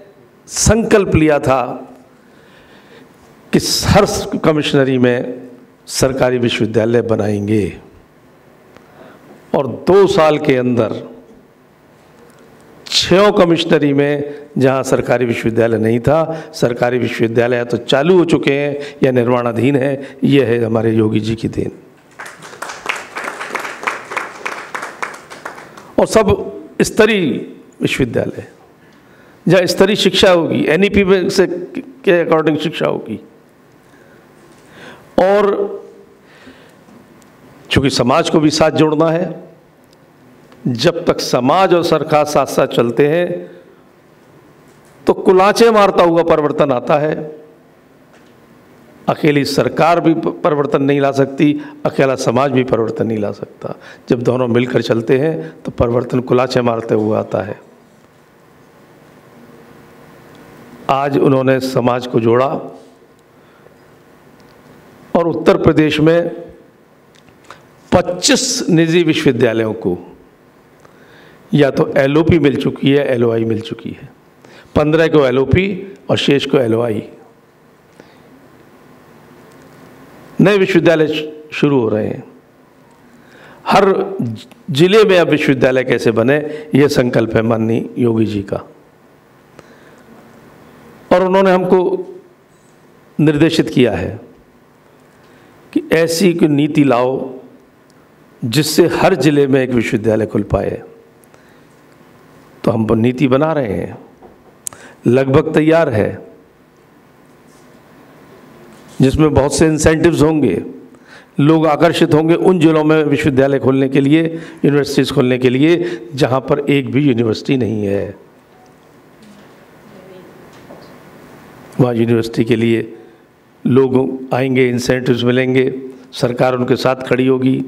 संकल्प लिया था कि हर कमिश्नरी में सरकारी विश्वविद्यालय बनाएंगे और 2 साल के अंदर 6 कमिश्नरी में जहां सरकारी विश्वविद्यालय नहीं था, सरकारी विश्वविद्यालय तो चालू हो चुके हैं या निर्माणाधीन है। यह है हमारे योगी जी की देन। और सब स्तरीय विश्वविद्यालय जहाँ स्तरीय शिक्षा होगी, एनईपी में से के अकॉर्डिंग शिक्षा होगी। और चूंकि समाज को भी साथ जोड़ना है, जब तक समाज और सरकार साथ साथ चलते हैं तो कुलाचे मारता हुआ परिवर्तन आता है। अकेली सरकार भी परिवर्तन नहीं ला सकती, अकेला समाज भी परिवर्तन नहीं ला सकता। जब दोनों मिलकर चलते हैं तो परिवर्तन कुलाचे मारते हुए आता है। आज उन्होंने समाज को जोड़ा और उत्तर प्रदेश में 25 निजी विश्वविद्यालयों को या तो एलओपी मिल चुकी है, एलओआई मिल चुकी है। 15 को एलओपी और शेष को एलओआई। नए विश्वविद्यालय शुरू हो रहे हैं। हर जिले में अब विश्वविद्यालय कैसे बने, यह संकल्प है माननीय योगी जी का। और उन्होंने हमको निर्देशित किया है कि ऐसी कोई नीति लाओ जिससे हर जिले में एक विश्वविद्यालय खुल पाए। तो हम नीति बना रहे हैं, लगभग तैयार है, जिसमें बहुत से इंसेंटिव्स होंगे। लोग आकर्षित होंगे उन जिलों में विश्वविद्यालय खोलने के लिए, यूनिवर्सिटीज़ खोलने के लिए जहां पर एक भी यूनिवर्सिटी नहीं है। वहाँ यूनिवर्सिटी के लिए लोग आएंगे, इंसेंटिव्स मिलेंगे, सरकार उनके साथ खड़ी होगी,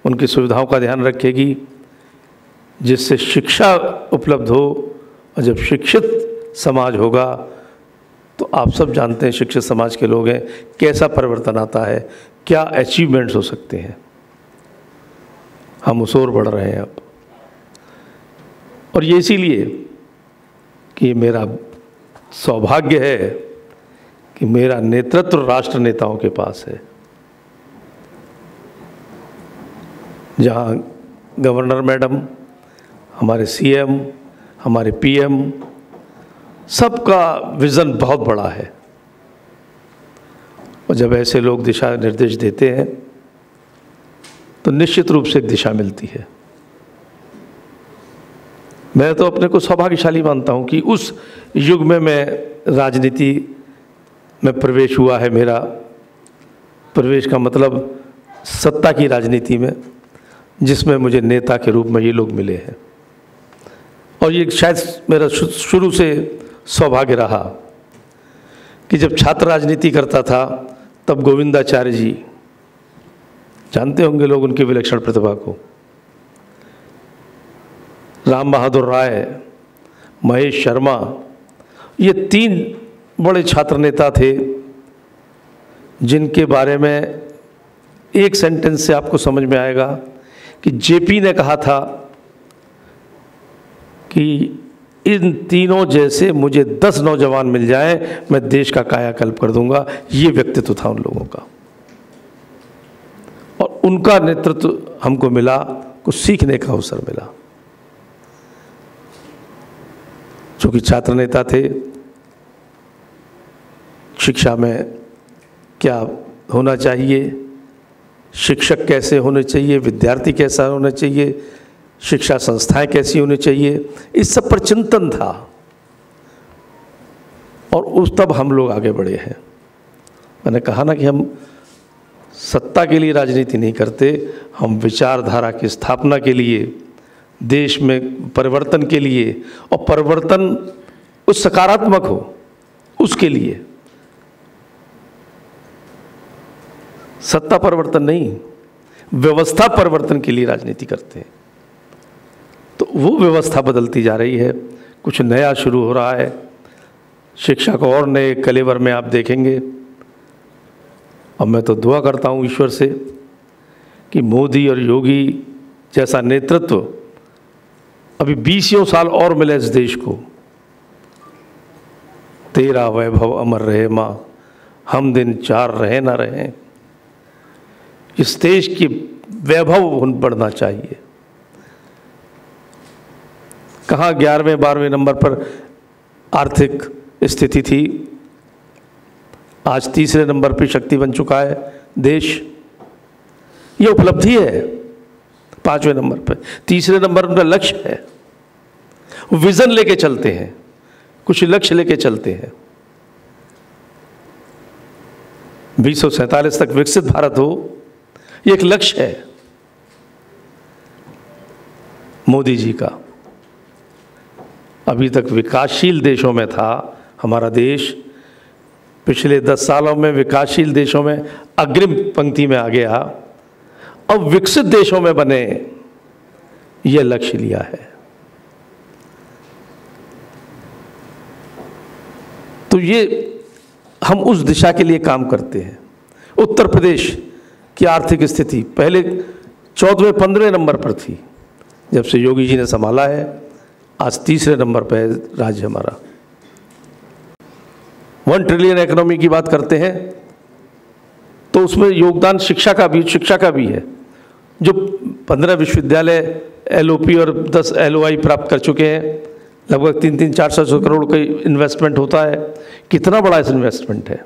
उनकी सुविधाओं का ध्यान रखेगी, जिससे शिक्षा उपलब्ध हो। और जब शिक्षित समाज होगा तो आप सब जानते हैं, शिक्षित समाज के लोग हैं, कैसा परिवर्तन आता है, क्या अचीवमेंट्स हो सकते हैं। हम उस ओर बढ़ रहे हैं अब। और ये इसीलिए कि मेरा सौभाग्य है कि मेरा नेतृत्व राष्ट्र नेताओं के पास है। जहाँ गवर्नर मैडम, हमारे सीएम, हमारे पीएम, सबका विज़न बहुत बड़ा है। और जब ऐसे लोग दिशा निर्देश देते हैं तो निश्चित रूप से एक दिशा मिलती है। मैं तो अपने को सौभाग्यशाली मानता हूं कि उस युग में मैं राजनीति में प्रवेश हुआ है। मेरा प्रवेश का मतलब सत्ता की राजनीति में, जिसमें मुझे नेता के रूप में ये लोग मिले हैं। और ये शायद मेरा शुरू से सौभाग्य रहा कि जब छात्र राजनीति करता था तब गोविंदाचार्य जी, जानते होंगे लोग उनकी विलक्षण प्रतिभा को, राम बहादुर राय, महेश शर्मा, ये 3 बड़े छात्र नेता थे जिनके बारे में एक सेंटेंस से आपको समझ में आएगा कि जेपी ने कहा था कि इन तीनों जैसे मुझे 10 नौजवान मिल जाएं, मैं देश का कायाकल्प कर दूंगा। ये व्यक्तित्व था उन लोगों का, और उनका नेतृत्व हमको मिला, कुछ सीखने का अवसर मिला। जो कि छात्र नेता थे, शिक्षा में क्या होना चाहिए, शिक्षक कैसे होने चाहिए, विद्यार्थी कैसा होना चाहिए, शिक्षा संस्थाएं कैसी होनी चाहिए, इस सब पर चिंतन था। और तब हम लोग आगे बढ़े हैं। मैंने कहा ना कि हम सत्ता के लिए राजनीति नहीं करते, हम विचारधारा की स्थापना के लिए, देश में परिवर्तन के लिए, और परिवर्तन उस सकारात्मक हो उसके लिए। सत्ता परिवर्तन नहीं, व्यवस्था परिवर्तन के लिए राजनीति करते हैं। तो वो व्यवस्था बदलती जा रही है, कुछ नया शुरू हो रहा है, शिक्षा को और नए कलेवर में आप देखेंगे। अब मैं तो दुआ करता हूँ ईश्वर से कि मोदी और योगी जैसा नेतृत्व अभी 20 साल और मिले इस देश को। तेरा वैभव अमर रहे माँ, हम दिन 4 रहे ना रहे। इस देश की वैभव बढ़ना चाहिए। कहाँ 11वें 12वें नंबर पर आर्थिक स्थिति थी, आज 3रे नंबर पर शक्ति बन चुका है देश। ये उपलब्धि है। 5वें नंबर पर, 3रे नंबर उनका लक्ष्य है। विजन लेके चलते हैं, कुछ लक्ष्य लेके चलते हैं। 2047 तक विकसित भारत हो, ये एक लक्ष्य है मोदी जी का। अभी तक विकासशील देशों में था हमारा देश, पिछले 10 सालों में विकासशील देशों में अग्रिम पंक्ति में आ गया। अब विकसित देशों में बने, यह लक्ष्य लिया है। तो ये हम उस दिशा के लिए काम करते हैं। उत्तर प्रदेश की आर्थिक स्थिति पहले 14वें 15वें नंबर पर थी, जब से योगी जी ने संभाला है आज 3रे नंबर पर है राज्य हमारा। 1 ट्रिलियन इकोनॉमी की बात करते हैं तो उसमें योगदान शिक्षा का भी है। जो 15 विश्वविद्यालय LOP और 10 LOI प्राप्त कर चुके हैं, लगभग 300-400 करोड़ का इन्वेस्टमेंट होता है। कितना बड़ा इन्वेस्टमेंट है,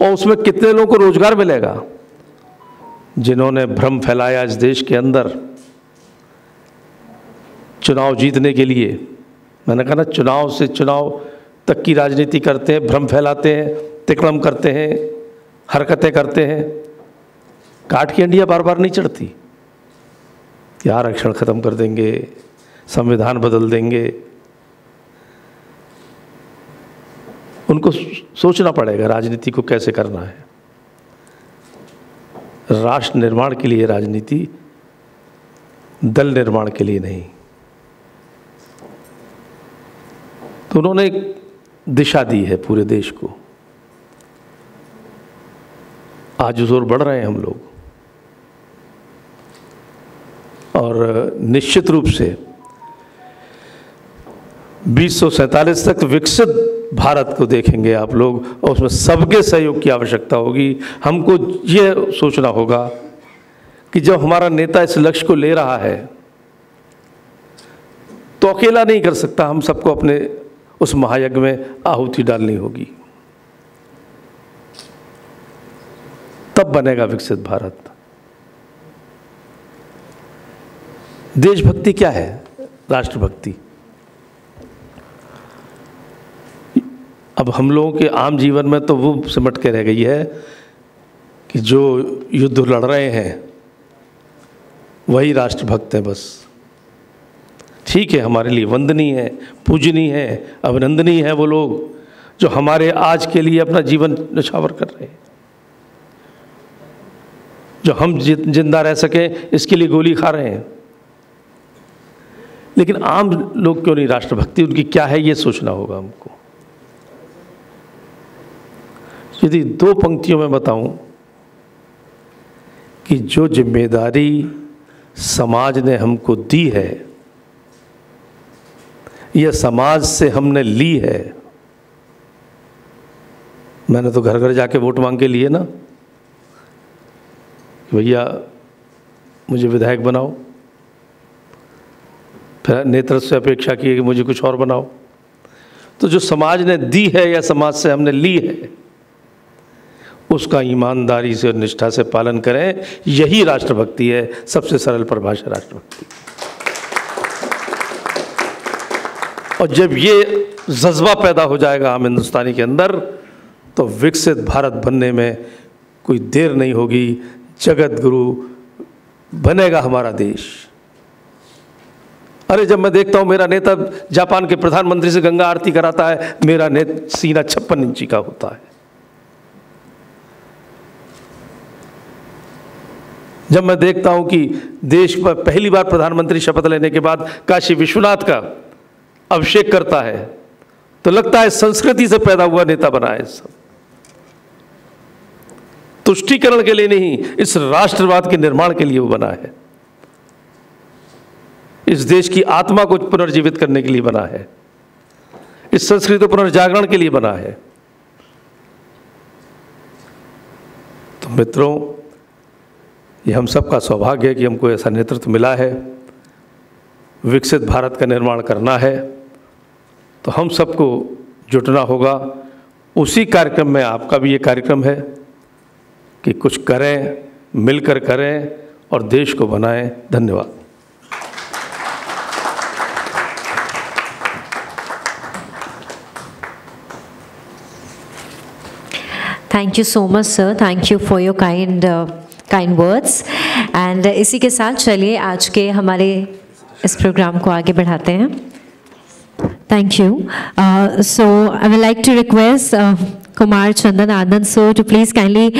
और उसमें कितने लोगों को रोजगार मिलेगा। जिन्होंने भ्रम फैलाया इस देश के अंदर चुनाव जीतने के लिए, मैंने कहा ना, चुनाव से चुनाव तक की राजनीति करते हैं, भ्रम फैलाते हैं, तिकड़म करते हैं, हरकतें करते हैं। काट की अंडिया बार बार नहीं चढ़ती कि आरक्षण खत्म कर देंगे, संविधान बदल देंगे। उनको सोचना पड़ेगा राजनीति को कैसे करना है। राष्ट्र निर्माण के लिए राजनीति, दल निर्माण के लिए नहीं। तो उन्होंने एक दिशा दी है पूरे देश को। आज उस ओर बढ़ रहे हैं हम लोग, और निश्चित रूप से 2047 तक विकसित भारत को देखेंगे आप लोग, और उसमें सबके सहयोग की आवश्यकता होगी। हमको ये सोचना होगा कि जब हमारा नेता इस लक्ष्य को ले रहा है तो अकेला नहीं कर सकता, हम सबको अपने उस महायज्ञ में आहुति डालनी होगी, तब बनेगा विकसित भारत। देशभक्ति क्या है? राष्ट्रभक्ति। अब हम लोगों के आम जीवन में तो वो सिमट के रह गई है कि जो युद्ध लड़ रहे हैं वही राष्ट्रभक्त हैं बस। ठीक है, हमारे लिए वंदनीय है, पूजनीय है, अभिनंदनीय है वो लोग जो हमारे आज के लिए अपना जीवन न्यौछावर कर रहे हैं, जो हम जिंदा रह सकें इसके लिए गोली खा रहे हैं। लेकिन आम लोग क्यों नहीं राष्ट्रभक्ति उनकी क्या है, ये सोचना होगा हमको। यदि 2 पंक्तियों में बताऊं कि जो जिम्मेदारी समाज ने हमको दी है, यह समाज से हमने ली है। मैंने तो घर घर जाके वोट मांग के लिए ना, भैया मुझे विधायक बनाओ, फिर नेतृत्व से अपेक्षा की है कि मुझे कुछ और बनाओ। तो जो समाज ने दी है या समाज से हमने ली है, उसका ईमानदारी से और निष्ठा से पालन करें, यही राष्ट्रभक्ति है। सबसे सरल परिभाषा राष्ट्रभक्ति। और जब ये जज्बा पैदा हो जाएगा आम हिंदुस्तानी के अंदर, तो विकसित भारत बनने में कोई देर नहीं होगी। जगत गुरु बनेगा हमारा देश। अरे जब मैं देखता हूं मेरा नेता जापान के प्रधानमंत्री से गंगा आरती कराता है, मेरा सीना 56 इंची का होता है। जब मैं देखता हूं कि देश पर पहली बार प्रधानमंत्री शपथ लेने के बाद काशी विश्वनाथ का अभिषेक करता है, तो लगता है संस्कृति से पैदा हुआ नेता बना है। सब तुष्टीकरण के लिए नहीं, इस राष्ट्रवाद के निर्माण के लिए वो बना है। इस देश की आत्मा को पुनर्जीवित करने के लिए बना है। इस संस्कृति पुनर्जागरण के लिए बना है। तो मित्रों, ये हम सबका सौभाग्य है कि हमको ऐसा नेतृत्व मिला है। विकसित भारत का निर्माण करना है, तो हम सबको जुटना होगा। उसी कार्यक्रम में आपका भी ये कार्यक्रम है कि कुछ करें, मिलकर करें और देश को बनाएं। धन्यवाद।
Thank you so much, sir. Thank you for your kind words. And इसी के साथ चलिए आज के हमारे इस प्रोग्राम को आगे बढ़ाते हैं। Thank you. So I would like to request Kumar Chandan Anand sir to please kindly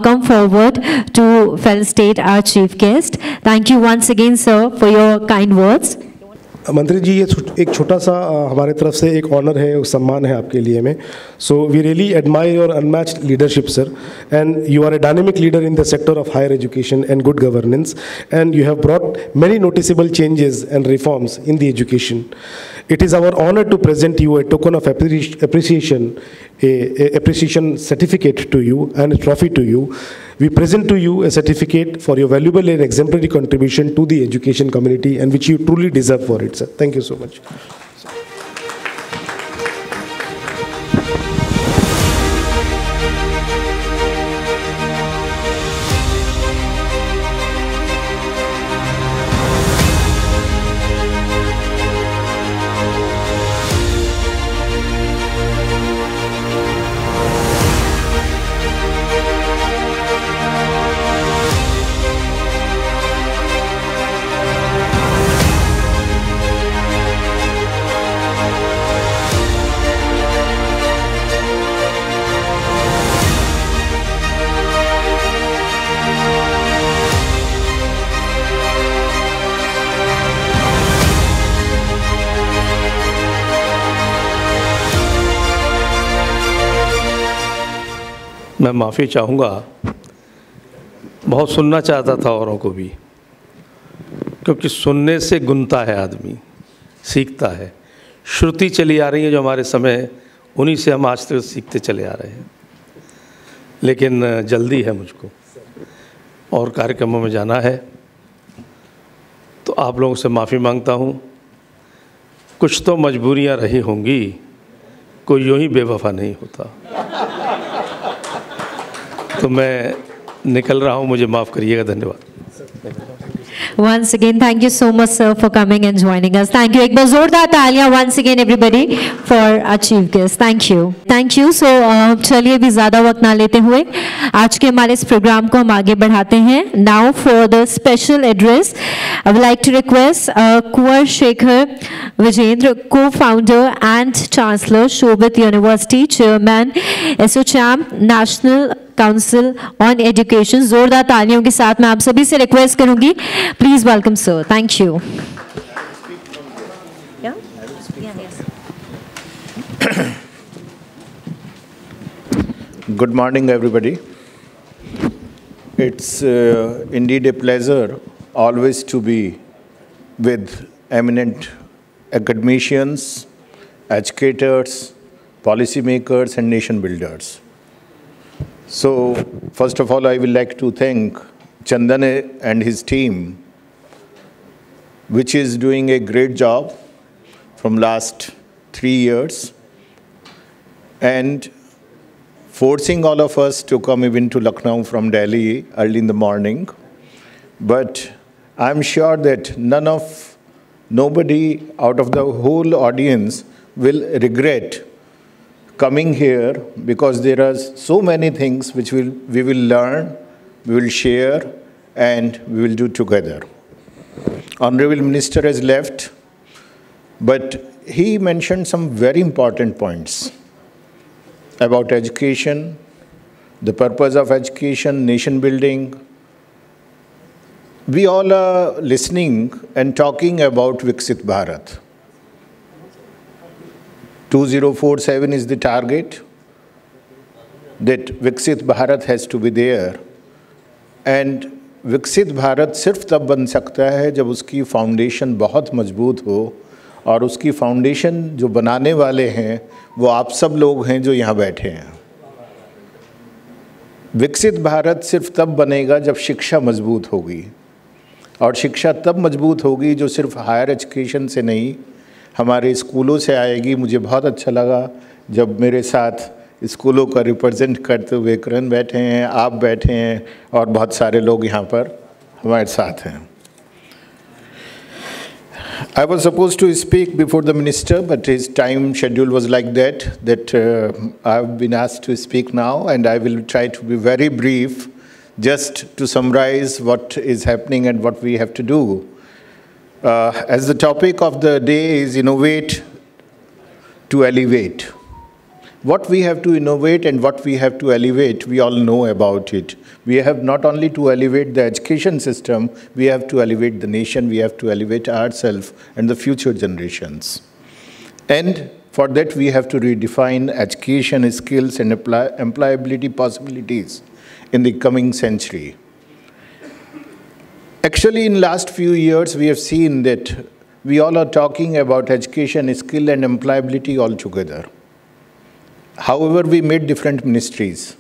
come forward to felicitate our chief guest. Thank you once again, sir, for your kind words.
मंत्री जी, ये एक छोटा सा हमारे तरफ से एक honour है, सम्मान है आपके लिए में। So we really admire your unmatched leadership sir, and you are a dynamic leader in the sector of higher education and good governance, and you have brought many noticeable changes and reforms in the education. It is our honor to present you a token of appreciation, a appreciation certificate to you and a trophy to you. We present to you a certificate for your valuable and exemplary contribution to the education community, and which you truly deserve for it, sir. Thank you so much.
मैं माफ़ी चाहूँगा, बहुत सुनना चाहता था औरों को भी, क्योंकि सुनने से गुनता है आदमी, सीखता है। श्रुति चली आ रही है जो हमारे समय, उन्हीं से हम आज तक सीखते चले आ रहे हैं। लेकिन जल्दी है मुझको और कार्यक्रमों में जाना है, तो आप लोगों से माफ़ी मांगता हूँ। कुछ तो मजबूरियाँ रही होंगी, कोई यूँ ही बेवफा नहीं होता। तो मैं निकल रहा हूँ, मुझे माफ़ करिएगा। धन्यवाद।
Once again, thank you so much, sir, for coming and joining us. Thank you. एक बार जोरदार तालियां once again everybody for our chief guest. Thank you. Thank you. So चलिए भी ज़्यादा वक्त ना लेते हुए आज के हमारे इस प्रोग्राम को हम आगे बढ़ाते हैं. Now for the special address, I would like to request Kuwar Shekhar Vijendra, co-founder and chancellor, Shobit University, chairman, ASSOCHAM, National council on education. जोरदार तालियों के साथ मैं आप सभी से रिक्वेस्ट करूंगी, please welcome sir. Thank you.
Good morning, everybody. It's indeed a pleasure always to be with eminent academicians, educators, policymakers, and nation builders. So, first of all, I would like to thank Chandan and his team, which is doing a great job from last 3 years and forcing all of us to come even to Lucknow from Delhi early in the morning. But I'm sure that nobody out of the whole audience will regret coming here, because there are so many things which we will learn, we will share, and we will do together. Honorable Minister has left, but he mentioned some very important points about education, the purpose of education, nation building. We all are listening and talking about Viksit Bharat. 2047 is the target, that Viksit Bharat has to be there. And Viksit Bharat सिर्फ तब बन सकता है जब उसकी foundation बहुत मजबूत हो, और उसकी फाउंडेशन जो बनाने वाले हैं वो आप सब लोग हैं जो यहाँ बैठे हैं। विकसित भारत सिर्फ तब बनेगा जब शिक्षा मजबूत होगी, और शिक्षा तब मजबूत होगी जो सिर्फ हायर एजुकेशन से नहीं, हमारे स्कूलों से आएगी। मुझे बहुत अच्छा लगा जब मेरे साथ स्कूलों का रिप्रेजेंट करते हुए करण बैठे हैं, आप बैठे हैं, और बहुत सारे लोग यहाँ पर हमारे साथ हैं। I was supposed to speak before the minister, but his time schedule was like that I've been asked to speak now, and I will try to be very brief, just to summarize what is happening and what we have to do. As the topic of the day is innovate to elevate. What we have to innovate and what we have to elevate, we all know about it. We have not only to elevate the education system, we have to elevate the nation, we have to elevate ourselves and the future generations. And for that, we have to redefine education skills and employability possibilities in the coming century. Actually, in last few years, we have seen that we all are talking about education, skill, and employability all together. However, we made different ministries.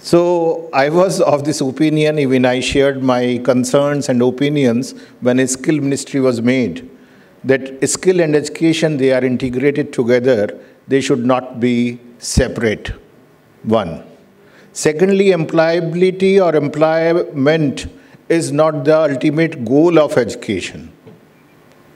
So I was of this opinion, even I shared my concerns and opinions when a skill ministry was made, that skill and education, they are integrated together. They should not be separate. One. Secondly, employability or employment is not the ultimate goal of education.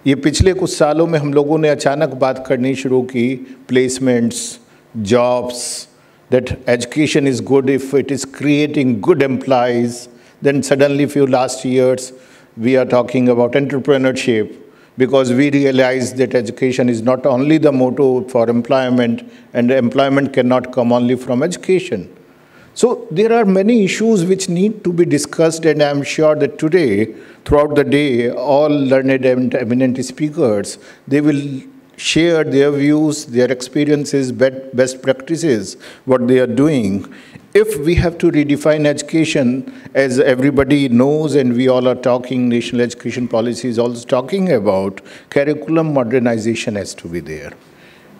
ये पिछले कुछ सालों में हम लोगों ने अचानक बात करनी शुरू की, placements, jobs, that education is good if it is creating good employees. Then suddenly, few last years, we are talking about entrepreneurship, because we realize that education is not only the motto for employment, and employment cannot come only from education. So there are many issues which need to be discussed, and I am sure that today, throughout the day, all learned and eminent speakers, they will share their views, their experiences, best practices, what they are doing. If we have to redefine education, as everybody knows, and we all are talking, national education policy is also talking about, curriculum modernization has to be there.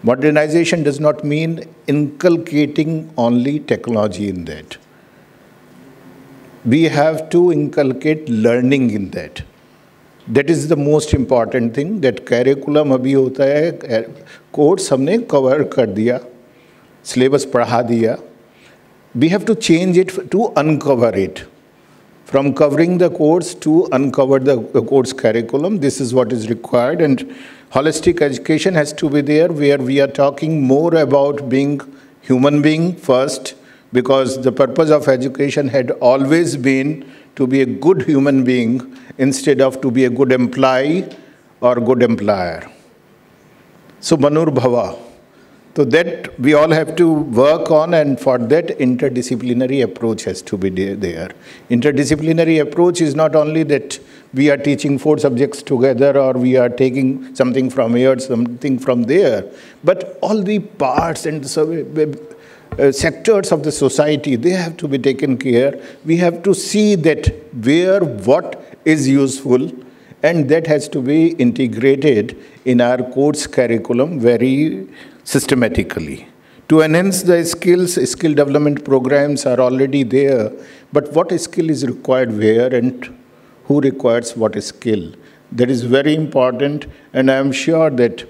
Modernization does not mean inculcating only technology in that. We have to inculcate learning in that. That is the most important thing, that curriculum अभी होता है, course हमने cover कर दिया, syllabus पढ़ा दिया. We have to change it to uncover it. From covering the course to uncover the course curriculum, this is what is required, and holistic education has to be there, where we are talking more about being human being first, because the purpose of education had always been to be a good human being instead of to be a good employee or good employer. So Manur Bhava, So that we all have to work on, and for that interdisciplinary approach has to be there. Interdisciplinary approach is not only that we are teaching 4 subjects together or we are taking something from here, something from there, but all the parts and sectors of the society, they have to be taken care. We have to see that where what is useful, and that has to be integrated in our course curriculum very systematically. To enhance the skills, skill development programs are already there, but what skill is required where and who requires what skill? That is very important, and I am sure that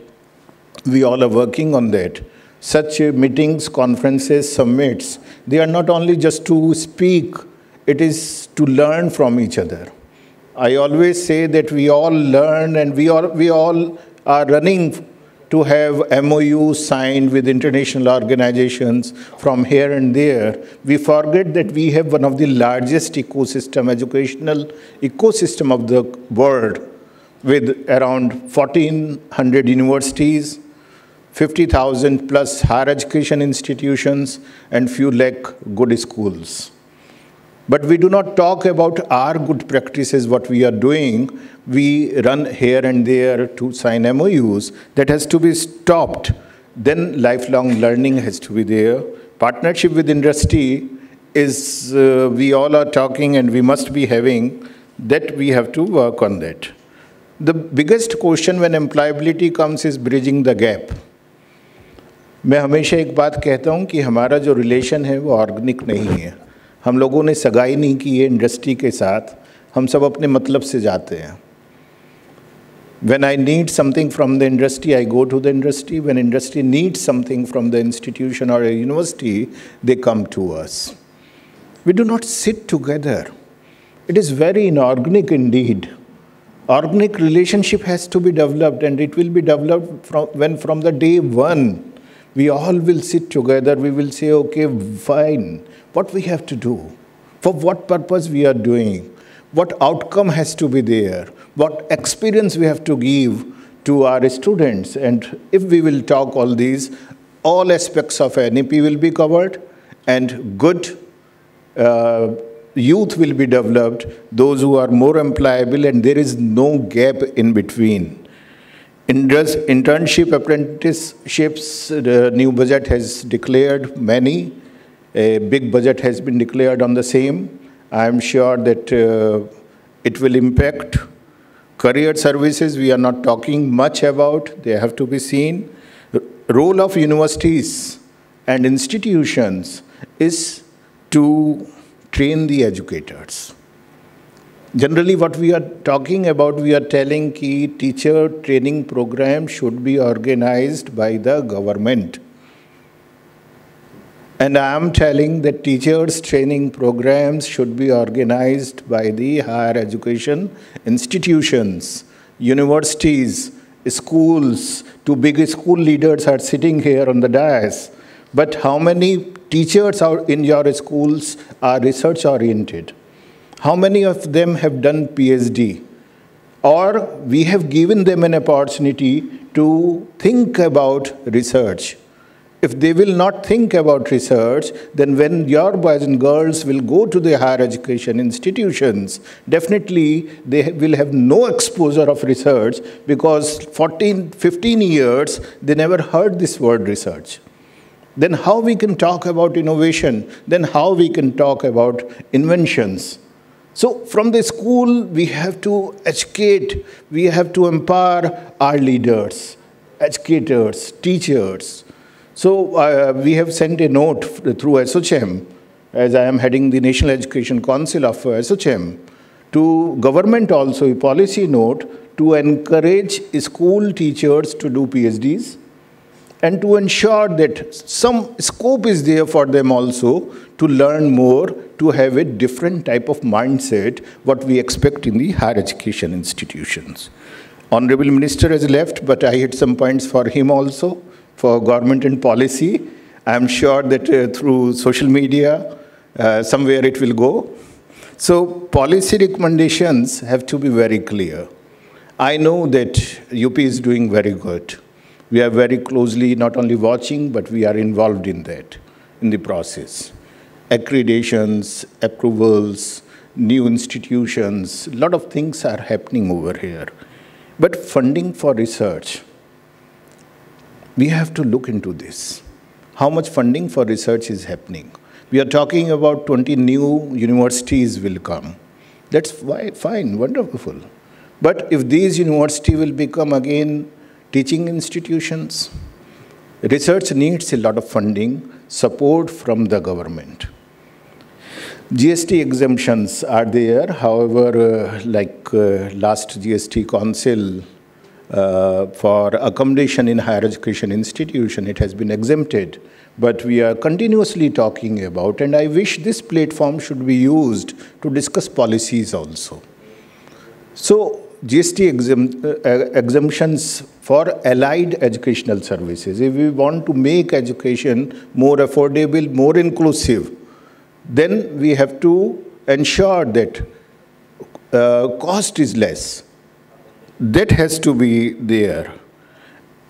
we all are working on that. Such meetings, conferences, summits, they are not only just to speak, it is to learn from each other. I always say that we all learn, and we all are running to have MOUs signed with international organizations from here and there. We forget that we have one of the largest educational ecosystem of the world, with around 1,400 universities, 50,000 plus higher education institutions, and few lakh good schools. But we do not talk about our good practices, what we are doing. We run here and there to sign MOUs. That has to be stopped. Then lifelong learning has to be there. Partnership with industry is, we all are talking and we must be having, that we have to work on that. The biggest question when employability comes is bridging the gap. मैं हमेशा एक बात कहता हूँ कि हमारा जो relation है वो ऑर्गेनिक नहीं है. हम लोगों ने सगाई नहीं की है इंडस्ट्री के साथ, हम सब अपने मतलब से जाते हैं. When I need something from the industry, I go to the industry. When industry needs something from the institution or a university, they come to us. We do not sit together. It is very inorganic indeed. Organic relationship has to be developed, and it will be developed from the day one. We all will sit together, we will say, okay, fine, what we have to do, for what purpose we are doing, what outcome has to be there, what experience we have to give to our students. And if we will talk all these, all aspects of NEP will be covered, and good youth will be developed, those who are more employable, and there is no gap in between. Internship, apprenticeships, the new budget has declared many. A big budget has been declared on the same. I am sure that it will impact. Career services, we are not talking much about. They have to be seen. Role of universities and institutions is to train the educators. Generally, what we are talking about, we are telling that teacher training program should be organized by the government. And I am telling that teachers training programs should be organized by the higher education institutions, universities, schools. Two big school leaders are sitting here on the dais. But how many teachers are in your schools are research oriented? How many of them have done PhD? Or we have given them an opportunity to think about research. If they will not think about research, then when your boys and girls will go to the higher education institutions, definitely they will have no exposure of research, because 14, 15 years, they never heard this word research. Then how we can talk about innovation? Then how we can talk about inventions? So from the school, we have to educate, we have to empower our leaders, educators, teachers. So we have sent a note through SOCHM, as I am heading the National Education Council of SOCHM, to government also, a policy note to encourage school teachers to do PhDs, and to ensure that some scope is there for them also to learn more, to have a different type of mindset, what we expect in the higher education institutions. Honorable Minister has left, but I had some points for him also, for government and policy. I am sure that through social media, somewhere it will go. So policy recommendations have to be very clear. I know that UP is doing very good. We are very closely not only watching, but we are involved in that, in the process. Accreditations, approvals, new institutions, a lot of things are happening over here. But funding for research, we have to look into this. How much funding for research is happening? We are talking about 20 new universities will come. That's fine, wonderful. But if these universities will become again teaching institutions, research needs a lot of funding, support from the government. GST exemptions are there. However, last GST Council for accommodation in higher education institution, it has been exempted. But we are continuously talking about, and I wish this platform should be used to discuss policies also. So GST exemptions for allied educational services. If we want to make education more affordable, more inclusive, then we have to ensure that cost is less. That has to be there.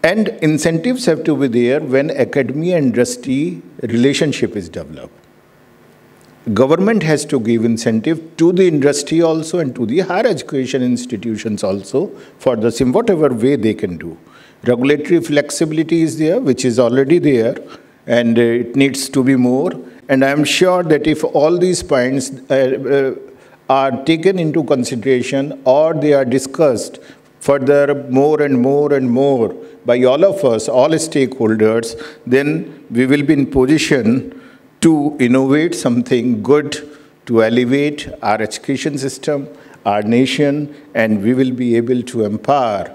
And incentives have to be there when academia and industry relationship is developed. Government has to give incentive to the industry also and to the higher education institutions also for the same, whatever way they can do. Regulatory flexibility is there, which is already there, and it needs to be more. And I am sure that if all these points are taken into consideration or they are discussed further more and more and more by all of us, all stakeholders, then we will be in position to innovate something good to elevate our education system, our nation, and we will be able to empower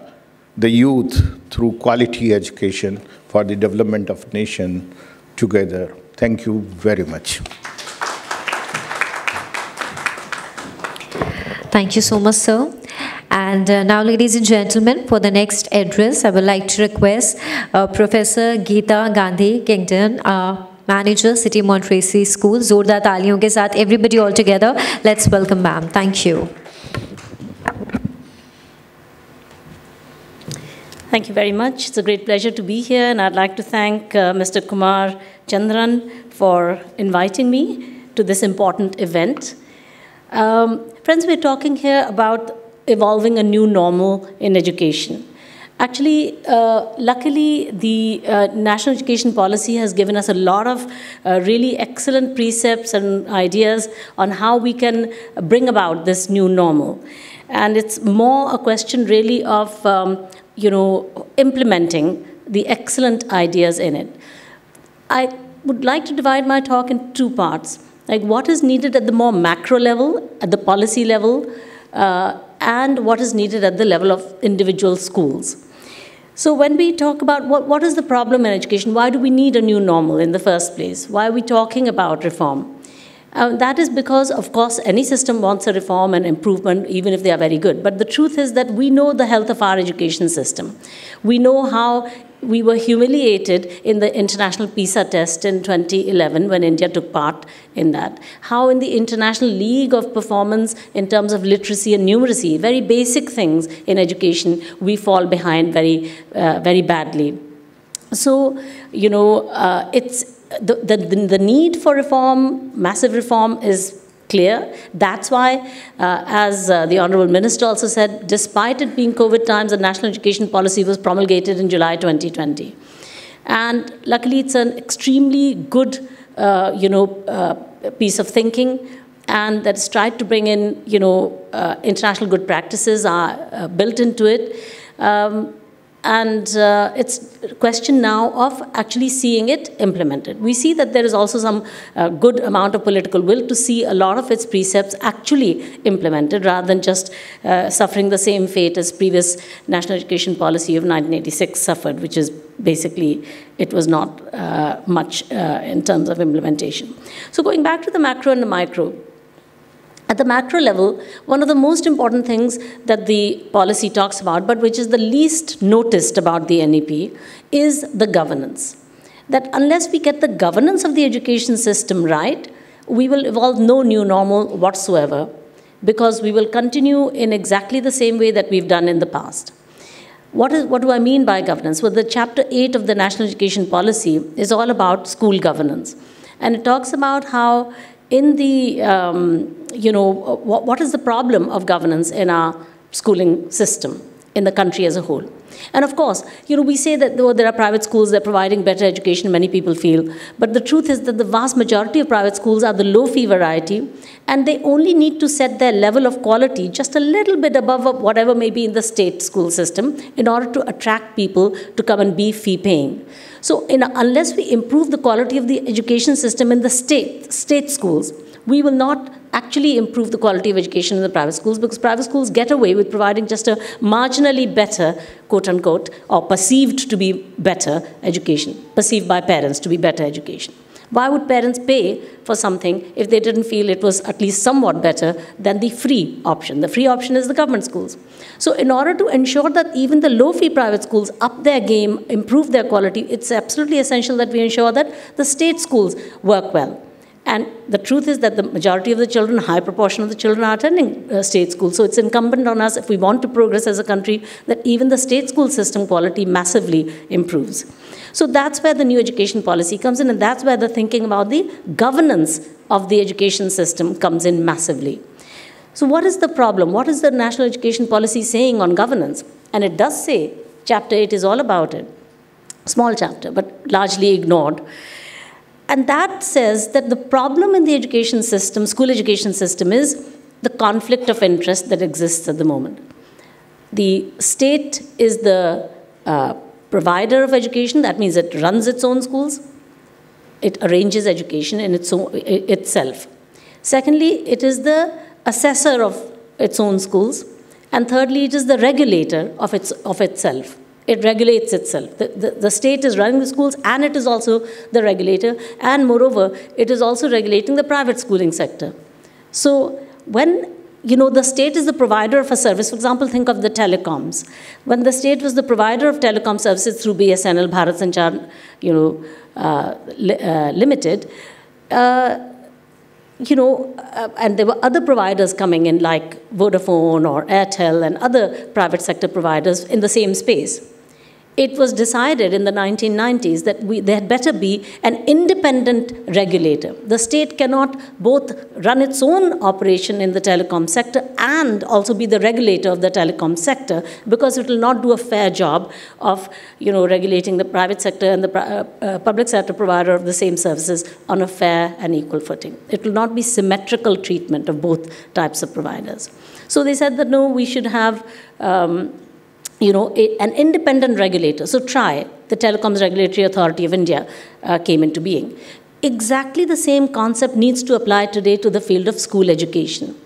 the youth through quality education for the development of nation together. Thank you very much.
Thank you so much, sir. And now, ladies and gentlemen, for the next address, I would like to request Professor Geeta Gandhi Kington, Manager, City Montreal School. Zordar taaliyon ke saath, everybody all together. Let's welcome ma'am. Thank you.
Thank you very much. It's a great pleasure to be here, and I'd like to thank Mr. Kumar Chandran for inviting me to this important event. Friends, we're talking here about evolving a new normal in education. Actually, luckily, the National Education Policy has given us a lot of really excellent precepts and ideas on how we can bring about this new normal. And it's more a question really of, implementing the excellent ideas in it. I would like to divide my talk in two parts. Like what is needed at the more macro level, at the policy level, and what is needed at the level of individual schools. So when we talk about what is the problem in education, why do we need a new normal in the first place? Why are we talking about reform? That is because, of course, any system wants a reform and improvement, even if they are very good. But the truth is that we know the health of our education system. We know how we were humiliated in the international PISA test in 2011 when India took part in that. How in the International League of Performance in terms of literacy and numeracy, very basic things in education, we fall behind very, very badly. So, it's the need for reform, massive reform is clear. That's why, as the Honorable Minister also said, despite it being COVID times, the National Education Policy was promulgated in July 2020. And luckily, it's an extremely good, piece of thinking, and that's tried to bring in, international good practices are built into it. It's a question now of actually seeing it implemented. We see that there is also some good amount of political will to see a lot of its precepts actually implemented rather than just suffering the same fate as previous National Education Policy of 1986 suffered, which is basically, it was not much in terms of implementation. So going back to the macro and the micro, at the macro level, one of the most important things that the policy talks about, but which is the least noticed about the NEP, is the governance. That unless we get the governance of the education system right, we will evolve no new normal whatsoever, because we will continue in exactly the same way that we've done in the past. What do I mean by governance? Well, the Chapter 8 of the National Education Policy is all about school governance. And it talks about how in the, what is the problem of governance in our schooling system in the country as a whole. And of course, we say that though there are private schools that are providing better education, many people feel. But the truth is that the vast majority of private schools are the low-fee variety, and they only need to set their level of quality just a little bit above whatever may be in the state school system in order to attract people to come and be fee-paying. So unless we improve the quality of the education system in the state schools, we will not actually improve the quality of education in the private schools, because private schools get away with providing just a marginally better, quote-unquote, or perceived to be better education, perceived by parents to be better education. Why would parents pay for something if they didn't feel it was at least somewhat better than the free option? The free option is the government schools. So in order to ensure that even the low-fee private schools up their game, improve their quality, it's absolutely essential that we ensure that the state schools work well. And the truth is that the majority of the children, a high proportion of the children are attending state schools. So it's incumbent on us, if we want to progress as a country, that even the state school system quality massively improves. So that's where the new education policy comes in, and that's where the thinking about the governance of the education system comes in massively. So what is the problem? What is the national education policy saying on governance? And it does say, Chapter 8 is all about it. Small chapter, but largely ignored. And that says that the problem in the education system, school education system, is the conflict of interest that exists at the moment. The state is the provider of education. That means it runs its own schools. It arranges education in itself. Secondly, it is the assessor of its own schools. And thirdly, it is the regulator of itself. It regulates itself. The state is running the schools, and it is also the regulator. And moreover, it is also regulating the private schooling sector. So when the state is the provider of a service, for example, think of the telecoms. When the state was the provider of telecom services through BSNL, Bharat Sanchar, Limited, and there were other providers coming in like Vodafone or Airtel and other private sector providers in the same space. It was decided in the 1990s that there had better be an independent regulator. The state cannot both run its own operation in the telecom sector and also be the regulator of the telecom sector, because it will not do a fair job of regulating the private sector and the public sector provider of the same services on a fair and equal footing. It will not be symmetrical treatment of both types of providers. So they said that no, we should have an independent regulator. So TRAI, the Telecoms Regulatory Authority of India, came into being. Exactly the same concept needs to apply today to the field of school education,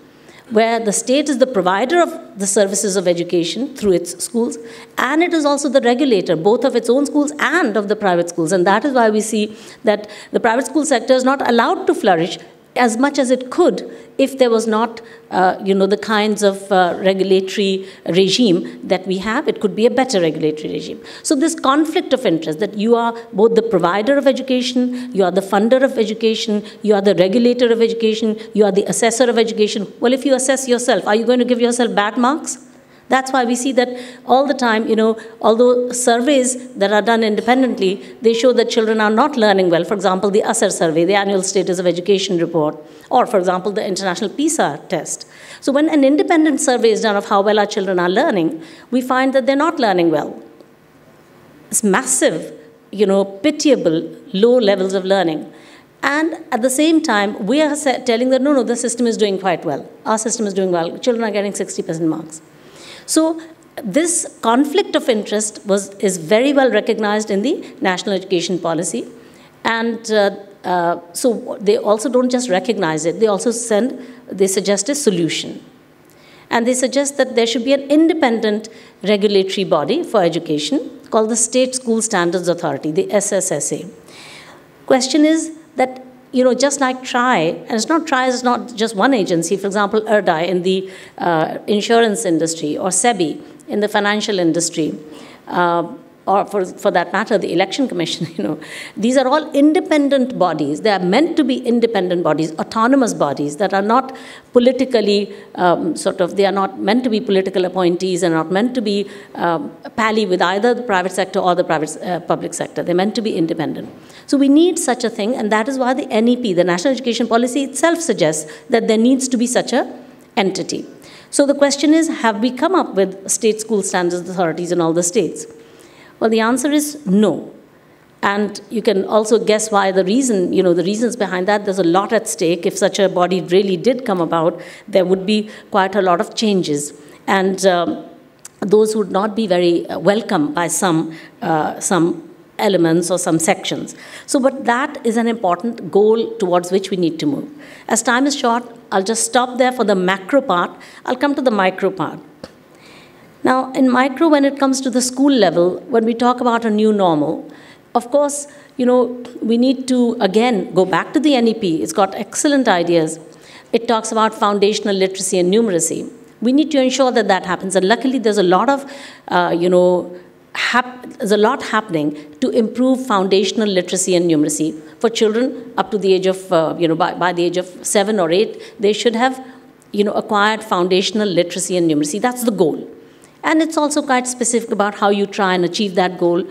where the state is the provider of the services of education through its schools, and it is also the regulator, both of its own schools and of the private schools. And that is why we see that the private school sector is not allowed to flourish as much as it could if there was not, the kinds of regulatory regime that we have. It could be a better regulatory regime. So this conflict of interest, that you are both the provider of education, you are the funder of education, you are the regulator of education, you are the assessor of education. Well, if you assess yourself, are you going to give yourself bad marks? That's why we see that all the time, although surveys that are done independently, they show that children are not learning well. For example, the ASER survey, the Annual Status of Education Report, or for example, the International PISA test. So when an independent survey is done of how well our children are learning, we find that they're not learning well. It's massive, pitiable, low levels of learning. And at the same time, we are telling that, no, the system is doing quite well. Our system is doing well. Children are getting 60% marks. So this conflict of interest is very well recognized in the national education policy. And so they also don't just recognize it, they also suggest a solution. And they suggest that there should be an independent regulatory body for education called the State School Standards Authority, the SSSA. Question is that just like TRAI, and TRAI is not just one agency, for example, IRDAI in the insurance industry, or SEBI in the financial industry, or for that matter, the Election Commission, these are all independent bodies. They are meant to be independent bodies, autonomous bodies that are not politically they are not meant to be political appointees and not meant to be pally with either the private sector or the public sector. They're meant to be independent. So we need such a thing, and that is why the NEP, the National Education Policy itself, suggests that there needs to be such an entity. So the question is, have we come up with state school standards authorities in all the states? Well, the answer is no. And you can also guess why the reasons behind that. There's a lot at stake. If such a body really did come about, there would be quite a lot of changes. And those would not be very welcome by some elements or some sections. So, but that is an important goal towards which we need to move. As time is short, I'll just stop there for the macro part. I'll come to the micro part. Now, in micro, when it comes to the school level, when we talk about a new normal, of course, we need to, again, go back to the NEP. It's got excellent ideas. It talks about foundational literacy and numeracy. We need to ensure that that happens. And luckily, there's a lot of, there's a lot happening to improve foundational literacy and numeracy. For children up to the age of, by the age of 7 or 8, they should have, acquired foundational literacy and numeracy. That's the goal. And it's also quite specific about how you try and achieve that goal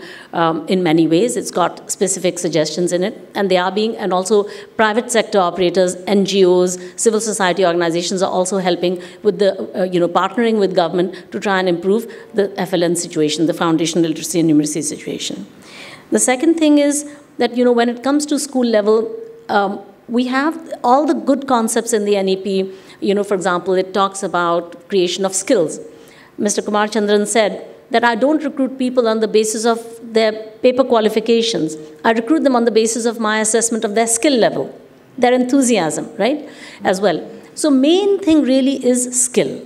in many ways. It's got specific suggestions in it. And they are being, and also private sector operators, NGOs, civil society organizations are also helping with the, partnering with government to try and improve the FLN situation, the foundational literacy and numeracy situation. The second thing is that, when it comes to school level, we have all the good concepts in the NEP. For example, it talks about creation of skills. Mr. Kumar Chandran said that I don't recruit people on the basis of their paper qualifications. I recruit them on the basis of my assessment of their skill level, their enthusiasm, right, as well. So main thing really is skill.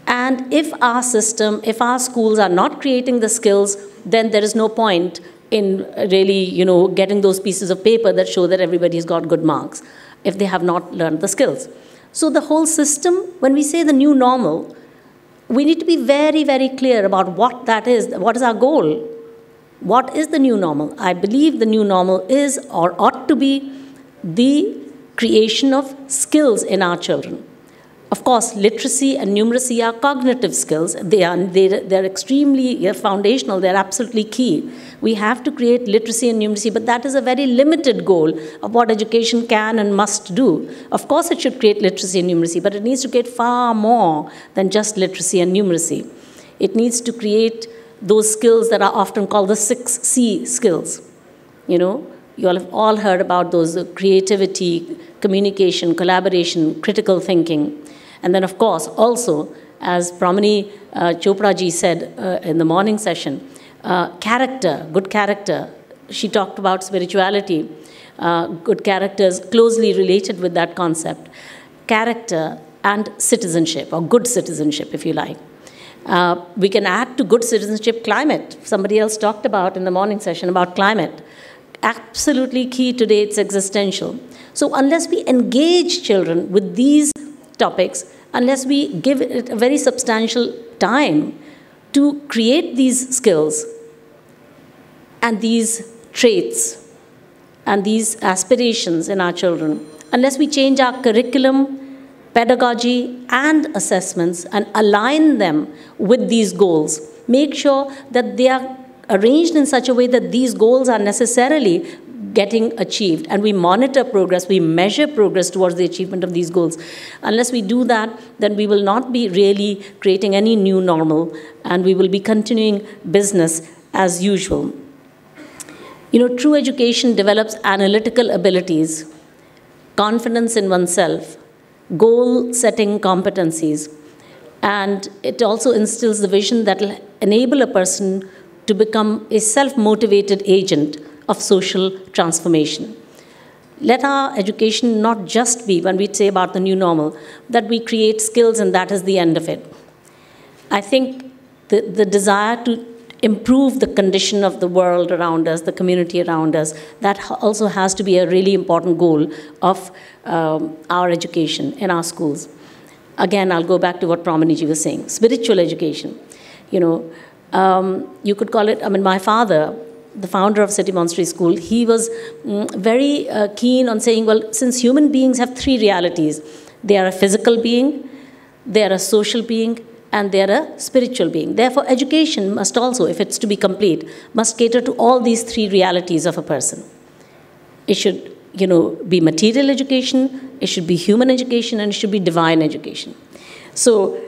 And if our system, if our schools are not creating the skills, then there is no point in really, getting those pieces of paper that show that everybody's got good marks if they have not learned the skills. So the whole system, when we say the new normal, we need to be very, very clear about what that is. What is our goal? What is the new normal? I believe the new normal is or ought to be the creation of skills in our children. Of course, literacy and numeracy are cognitive skills. They're extremely foundational. They're absolutely key. We have to create literacy and numeracy, but that is a very limited goal of what education can and must do. Of course, it should create literacy and numeracy, but it needs to create far more than just literacy and numeracy. It needs to create those skills that are often called the 6C skills. You all have all heard about those: creativity, communication, collaboration, critical thinking. And then, of course, also, as Pramani Chopra ji said in the morning session, character, good character. She talked about spirituality. Good character is closely related with that concept. Character and citizenship, or good citizenship, if you like. We can add to good citizenship climate. Somebody else talked about in the morning session about climate. Absolutely key today, it's existential. So unless we engage children with these topics, unless we give it a very substantial time to create these skills and these traits and these aspirations in our children, unless we change our curriculum, pedagogy, and assessments and align them with these goals, make sure that they are arranged in such a way that these goals are necessarily getting achieved, and we monitor progress, we measure progress towards the achievement of these goals. Unless we do that, then we will not be really creating any new normal, and we will be continuing business as usual. True education develops analytical abilities, confidence in oneself, goal-setting competencies, and it also instills the vision that will enable a person to become a self-motivated agent of social transformation. Let our education not just be, when we say about the new normal, that we create skills and that is the end of it. I think the desire to improve the condition of the world around us, the community around us, that also has to be a really important goal of our education in our schools. Again, I'll go back to what Pramani ji was saying. Spiritual education. You could call it, I mean, my father, the founder of City Monastery School, he was very keen on saying, well, since human beings have three realities, they are a physical being, they are a social being, and they are a spiritual being. Therefore, education must also, if it's to be complete, must cater to all these three realities of a person. It should, be material education, it should be human education, and it should be divine education. So,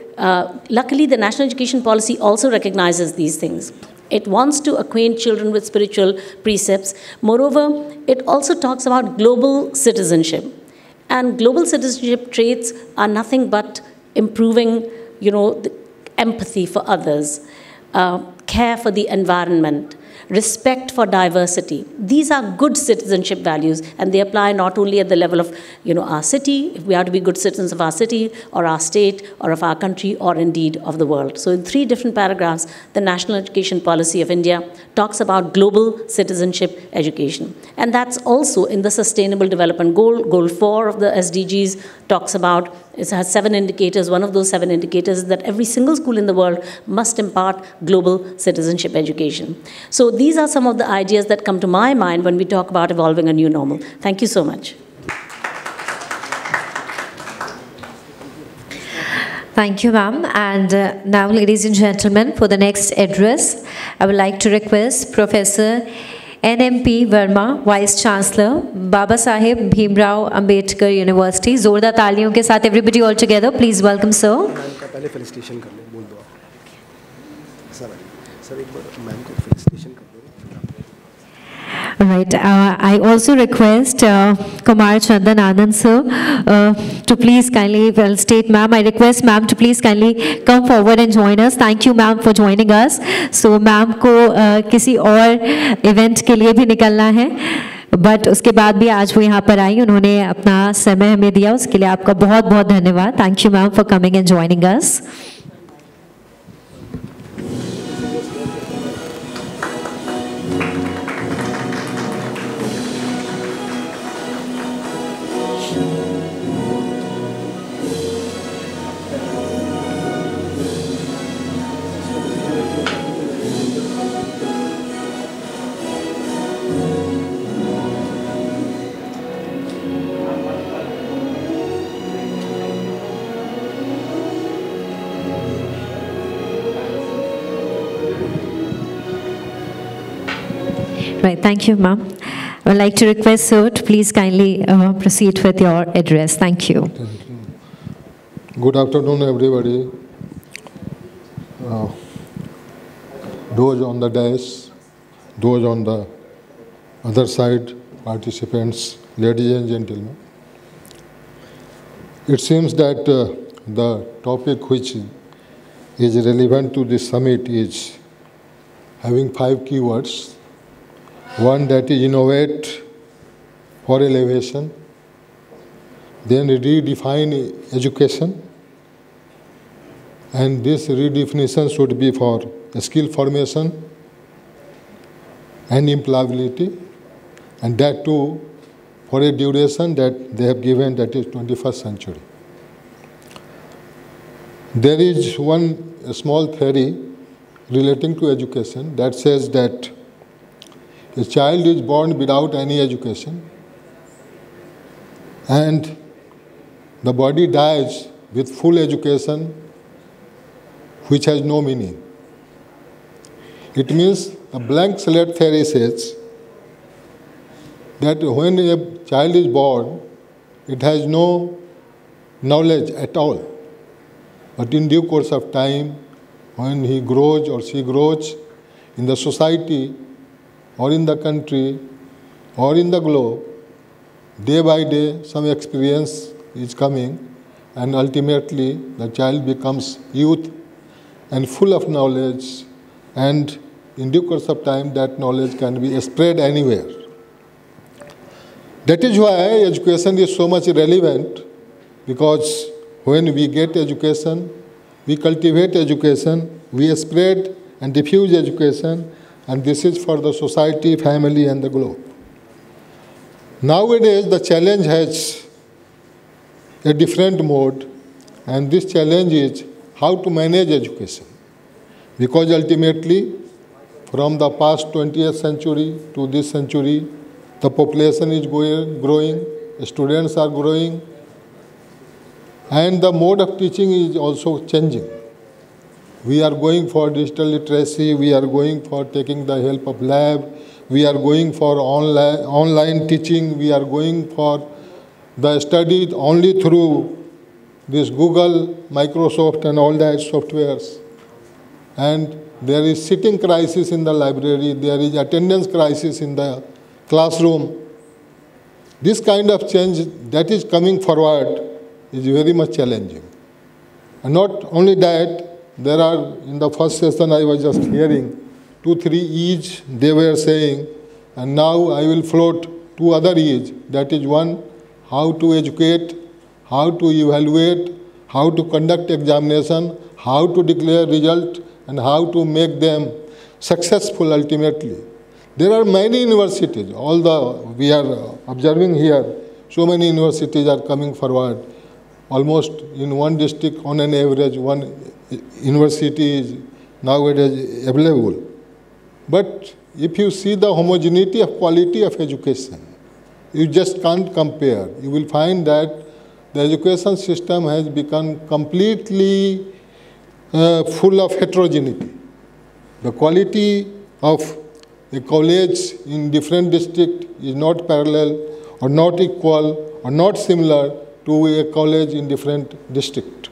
luckily, the National Education Policy also recognizes these things. It wants to acquaint children with spiritual precepts. Moreover, it also talks about global citizenship. And global citizenship traits are nothing but improving, the empathy for others, care for the environment, respect for diversity. These are good citizenship values, and they apply not only at the level of, our city, if we are to be good citizens of our city, or our state, or of our country, or indeed of the world. So in 3 different paragraphs, the National Education Policy of India talks about global citizenship education. And that's also in the Sustainable Development Goal. Goal 4 of the SDGs talks about, it has 7 indicators. One of those 7 indicators is that every single school in the world must impart global citizenship education. So these are some of the ideas that come to my mind when we talk about evolving a new normal. Thank you so much.
Thank you, ma'am. And now, ladies and gentlemen, for the next address, I would like to request Professor NMP Verma, Vice Chancellor, Baba Saheb Bhimrao Ambedkar University. जोरदार तालियों के साथ everybody all together. Please welcome sir.
Ma'am का पहले felicitation कर लो, बोल दो आप. सर एक बार मैम को फेलिसिटेशन कर दो.
Right. I also request Kumar Chandan Anand sir to please kindly, well, state ma'am, I request ma'am to please kindly come forward and join us. Thank you ma'am for joining us. So ma'am को किसी और event के लिए भी निकलना है, but उसके बाद भी आज वो यहाँ पर आई, उन्होंने अपना समय हमें दिया, उसके लिए आपका बहुत बहुत धन्यवाद. Thank you ma'am for coming and joining us. Right, thank you, ma'am. I would like to request sir to please kindly proceed with your address. Thank you.
Good afternoon, everybody. Those on the dais, those on the other side, participants, ladies and gentlemen. It seems that the topic which is relevant to this summit is having 5 keywords. One, that is innovate for elevation, then redefine education, and this redefinition should be for skill formation and employability, and that too for a duration that they have given, that is 21st century. There is one small theory relating to education that says that a child is born without any education, and the body dies with full education, which has no meaning. It means the blank slate theory says that when a child is born, it has no knowledge at all. But in due course of time, when he grows or she grows in the society, or in the country, or in the globe, day by day some experience is coming, and ultimately the child becomes youth and full of knowledge, and in due course of time that knowledge can be spread anywhere. That is why education is so much relevant, because when we get education, we cultivate education, we spread and diffuse education, and this is for the society, family, and the globe. Nowadays, the challenge has a different mode, and this challenge is how to manage education. Because ultimately, from the past 20th century to this century, the population is growing, students are growing, and the mode of teaching is also changing. We are going for digital literacy, we are going for taking the help of lab, we are going for online teaching, we are going for the study only through this Google, Microsoft and all that softwares. And there is sitting crisis in the library, there is attendance crisis in the classroom. This kind of change that is coming forward is very much challenging. And not only that, there are, in the first session I was just hearing, 2, 3 E's they were saying, and now I will float 2 other E's. That is one, how to educate, how to evaluate, how to conduct examination, how to declare result, and how to make them successful ultimately. There are many universities, we are observing here, so many universities are coming forward. Almost in one district, on an average, one university is nowadays available. But if you see the homogeneity of quality of education, you just can't compare. You will find that the education system has become completely full of heterogeneity. The quality of a college in different districts is not parallel or not equal or not similar to a college in different districts.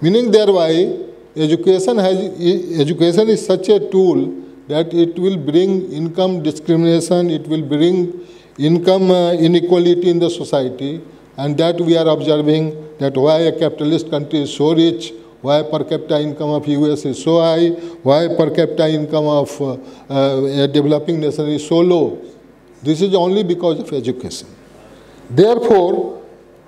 Meaning thereby, education is such a tool that it will bring income discrimination, it will bring income inequality in the society, and that we are observing that why a capitalist country is so rich, why per capita income of US is so high, why per capita income of a developing nation is so low. This is only because of education. Therefore,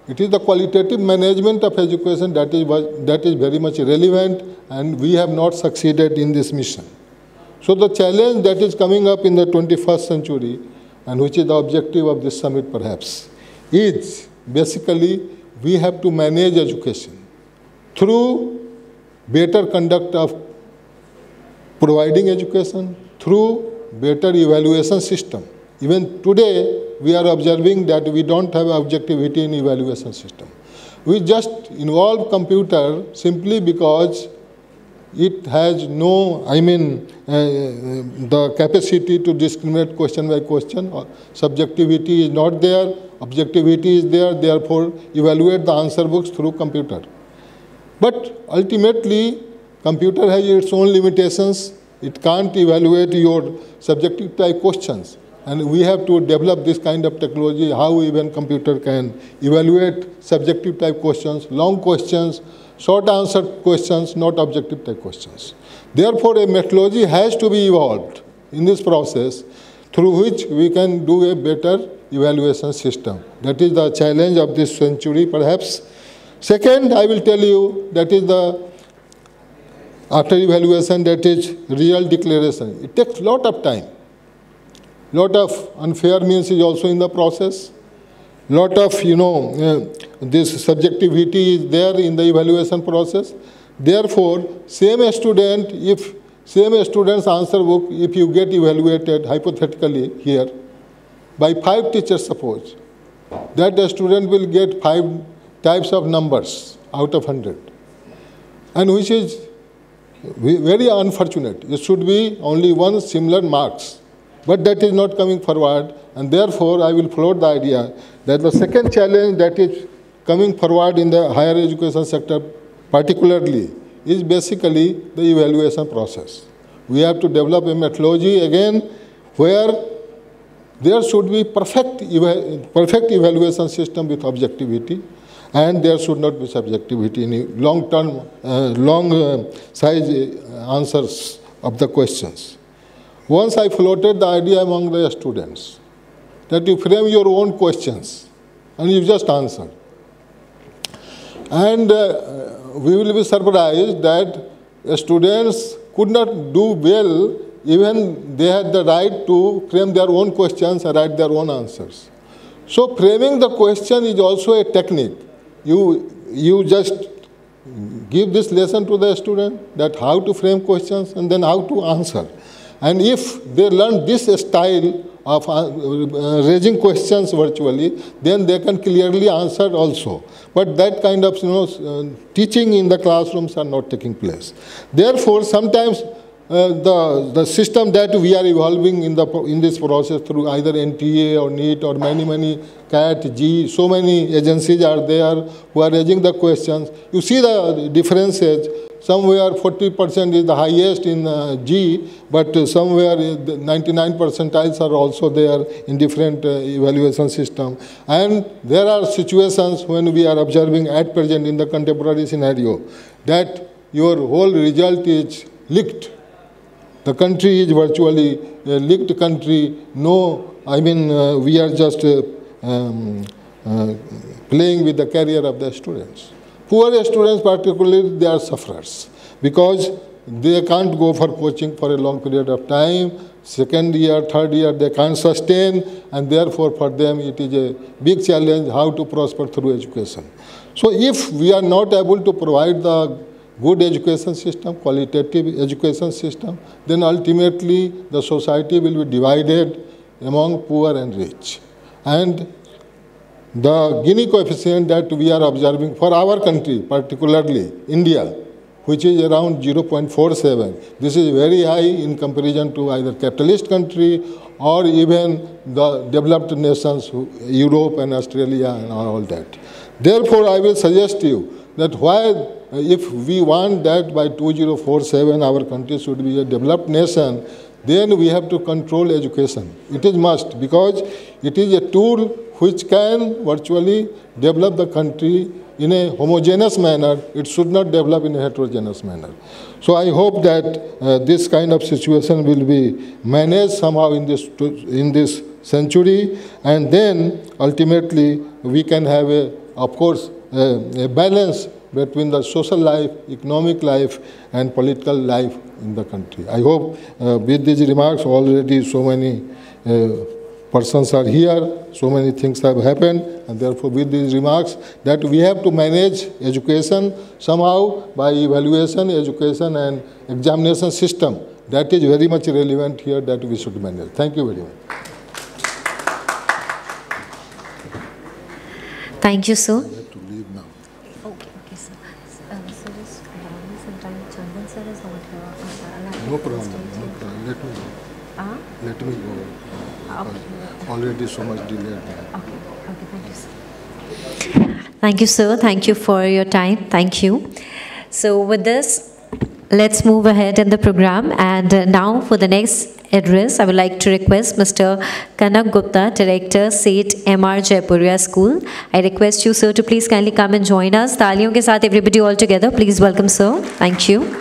it is the qualitative management of education that is very much relevant, and we have not succeeded in this mission. So the challenge that is coming up in the 21st century, and which is the objective of this summit perhaps, is basically we have to manage education through better conduct of providing education, through better evaluation system. Even today, we are observing that we don't have objectivity in evaluation system. We just involve computer simply because it has no, the capacity to discriminate question by question. Subjectivity is not there, objectivity is there, therefore evaluate the answer books through computer. But ultimately, computer has its own limitations. It can't evaluate your subjective type questions. And we have to develop this kind of technology, how even computer can evaluate subjective type questions, long questions, short answer questions, not objective type questions. Therefore, a methodology has to be evolved in this process through which we can do a better evaluation system. That is the challenge of this century, perhaps. Second, I will tell you, that is the, after evaluation, that is real declaration. It takes a lot of time. Lot of unfair means is also in the process. Lot of, this subjectivity is there in the evaluation process. Therefore, same student's answer book, if you get evaluated hypothetically here, by 5 teachers suppose, that the student will get 5 types of numbers out of 100. And which is very unfortunate. It should be only one similar marks. But that is not coming forward, and therefore I will float the idea that the second challenge that is coming forward in the higher education sector particularly is basically the evaluation process. We have to develop a methodology again where there should be perfect evaluation system with objectivity, and there should not be subjectivity in long-term, size answers of the questions. Once I floated the idea among the students that you frame your own questions and you just answer. And we will be surprised that students could not do well, even they had the right to frame their own questions and write their own answers. So framing the question is also a technique. You just give this lesson to the student, that how to frame questions and then how to answer. And if they learn this style of raising questions virtually, then they can clearly answer also. But that kind of teaching in the classrooms are not taking place. Therefore, sometimes the system that we are evolving in this process through either NTA or NEET or many CAT, G, so many agencies are there who are raising the questions. You see the differences. Somewhere 40% is the highest in G, but somewhere 99 percentiles are also there in different evaluation system. And there are situations when we are observing at present in the contemporary scenario that your whole result is leaked. The country is virtually a leaked country. No, I mean, we are just playing with the career of the students. Poor students particularly, they are sufferers because they can't go for coaching for a long period of time. Second year, third year, they can't sustain, and therefore for them it is a big challenge how to prosper through education. So if we are not able to provide the good education system, qualitative education system, then ultimately the society will be divided among poor and rich. And the Gini coefficient that we are observing for our country, particularly India, which is around 0.47, this is very high in comparison to either capitalist country or even the developed nations, Europe and Australia and all that. Therefore, I will suggest you that if we want that by 2047 our country should be a developed nation, then we have to control education. It is must, because it is a tool which can virtually develop the country in a homogeneous manner. It should not develop in a heterogeneous manner. So I hope that this kind of situation will be managed somehow in this century, and then ultimately we can have of course, a balance between the social life, economic life, and political life in the country. I hope with these remarks, already so many persons are here, so many things have happened, and therefore with these remarks that we have to manage education somehow by evaluation, education and examination system. That is very much relevant here that we should manage. Thank you very much.
Thank you, sir.
I have to leave now.
Okay, sir. So just allow me some time. Chandan sir is not here.
No problem, no problem. Let me go. Let me go.
Okay.
Already so much delayed.
Okay, thank you, sir. Thank you, sir. Thank you for your time. Thank you. So with this, let's move ahead in the program. And now for the next address, I would like to request Mr. Kanak Gupta, Director, SAIT MR Jaipuria School. I request you, sir, to please kindly come and join us. Taaliyon ke saath everybody all together. Please welcome, sir. Thank you.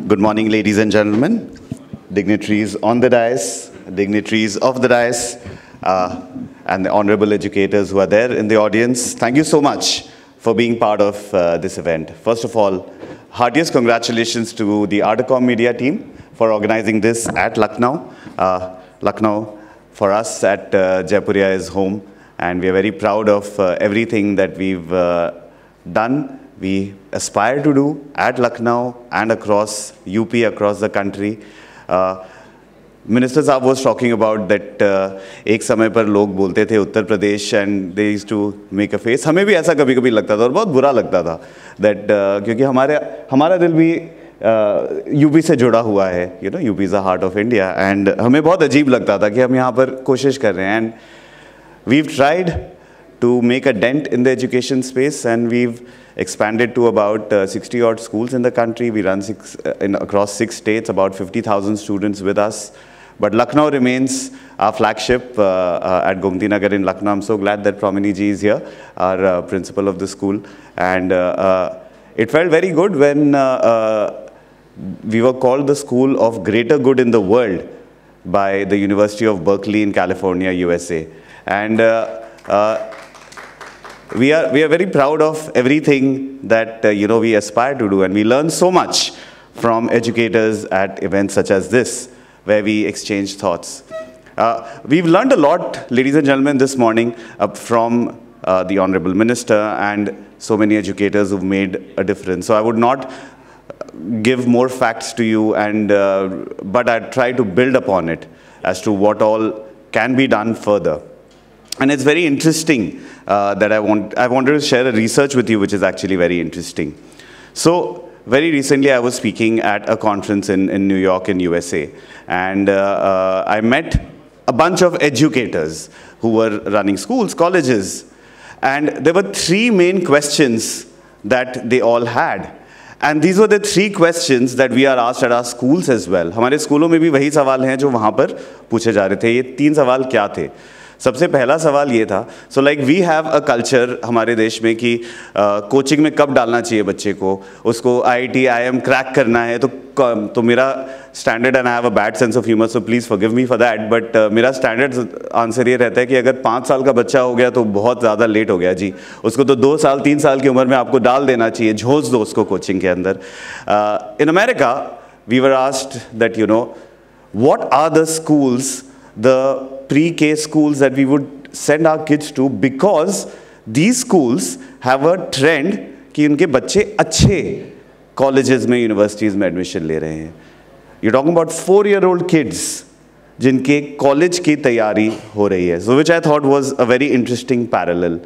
Good morning, ladies and gentlemen, dignitaries on the dais, dignitaries of the dais, and the honorable educators who are there in the audience. Thank you so much for being part of this event. First of all, heartiest congratulations to the Artacom Media team for organizing this at Lucknow. Lucknow, for us at Jaipuria, is home, and we are very proud of everything that we've done. We aspire to do at Lucknow and across UP, across the country. Minister Saab was talking about that एक समय पर लोग बोलते थे Uttar Pradesh and they used to make a face. हमें भी ऐसा कभी-कभी लगता था और बहुत बुरा लगता था that क्योंकि हमारा दिल भी यूपी से जुड़ा हुआ है, you know, UP is the heart of India, and हमें बहुत अजीब लगता था कि हम यहाँ पर कोशिश कर रहे हैं, and we've tried to make a dent in the education space, and we've expanded to about 60 odd schools in the country. We run across 6 states, about 50,000 students with us. But Lucknow remains our flagship at Gomti Nagar in Lucknow. I'm so glad that Pramini ji is here, our principal of the school. And it felt very good when we were called the school of greater good in the world by the University of Berkeley in California, USA. And we are very proud of everything that we aspire to do, and we learn so much from educators at events such as this, where we exchange thoughts. We've learned a lot, ladies and gentlemen, this morning from the Honorable Minister and so many educators who've made a difference. So I would not give more facts to you, but I'd try to build upon it as to what all can be done further. And it's very interesting that I wanted to share a research with you, which is actually very interesting. So very recently, I was speaking at a conference in New York in USA, and I met a bunch of educators who were running schools, colleges, and there were three main questions that they all had. And these were the three questions that we are asked at our schools as well. हमारे स्कूलों में भी वही सवाल हैं जो वहाँ पर पूछे जा रहे थे. ये तीन सवाल क्या थे? सबसे पहला सवाल ये था, so like we have a culture हमारे देश में कि कोचिंग में कब डालना चाहिए बच्चे को, उसको IIT IIM क्रैक करना है, तो मेरा standard, and I have a bad sense of humour so please forgive me for that, but मेरा स्टैंडर्ड आंसर ये रहता है कि अगर 5 साल का बच्चा हो गया तो बहुत ज़्यादा लेट हो गया जी, उसको तो 2 साल 3 साल की उम्र में आपको डाल देना चाहिए, झोंस दो उसको कोचिंग के अंदर. In America we were asked that you know what are the schools, the pre-K schools that we would send our kids to, because these schools have a trend कि उनके बच्चे अच्छे colleges में, universities में admission ले रहे हैं. You're talking about 4-year-old kids जिनके college की तैयारी हो रही है. So which I thought was a very interesting parallel.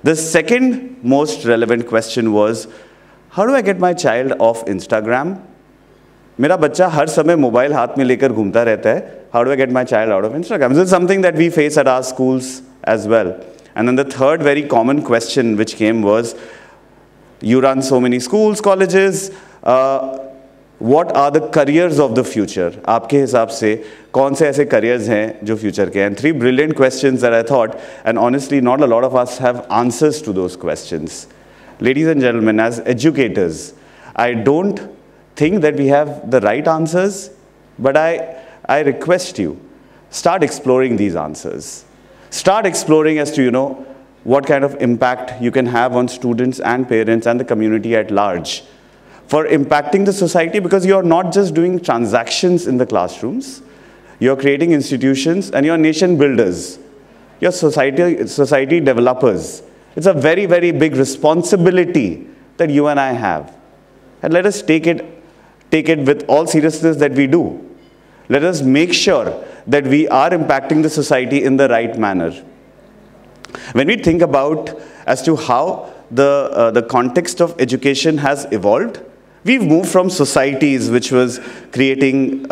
The second most relevant question was, how do I get my child off Instagram? मेरा बच्चा हर समय मोबाइल हाथ में लेकर घूमता रहता है. How do I get my child out of Instagram? This is something that we face at our schools as well. And then the third very common question which came was, you run so many schools, colleges, what are the careers of the future? आपके हिसाब से कौन से ऐसे careers हैं जो future के हैं? And 3 brilliant questions that I thought, and honestly not a lot of us have answers to those questions. Ladies and gentlemen, as educators, I don't think that we have the right answers, but I request you, start exploring these answers. Start exploring as to, you know, what kind of impact you can have on students and parents and the community at large for impacting the society, because you're not just doing transactions in the classrooms, you're creating institutions and you're nation builders, you're society developers. It's a very, very big responsibility that you and I have. And let us take it with all seriousness that we do. Let us make sure that we are impacting the society in the right manner. When we think about as to how the context of education has evolved, we've moved from societies which was creating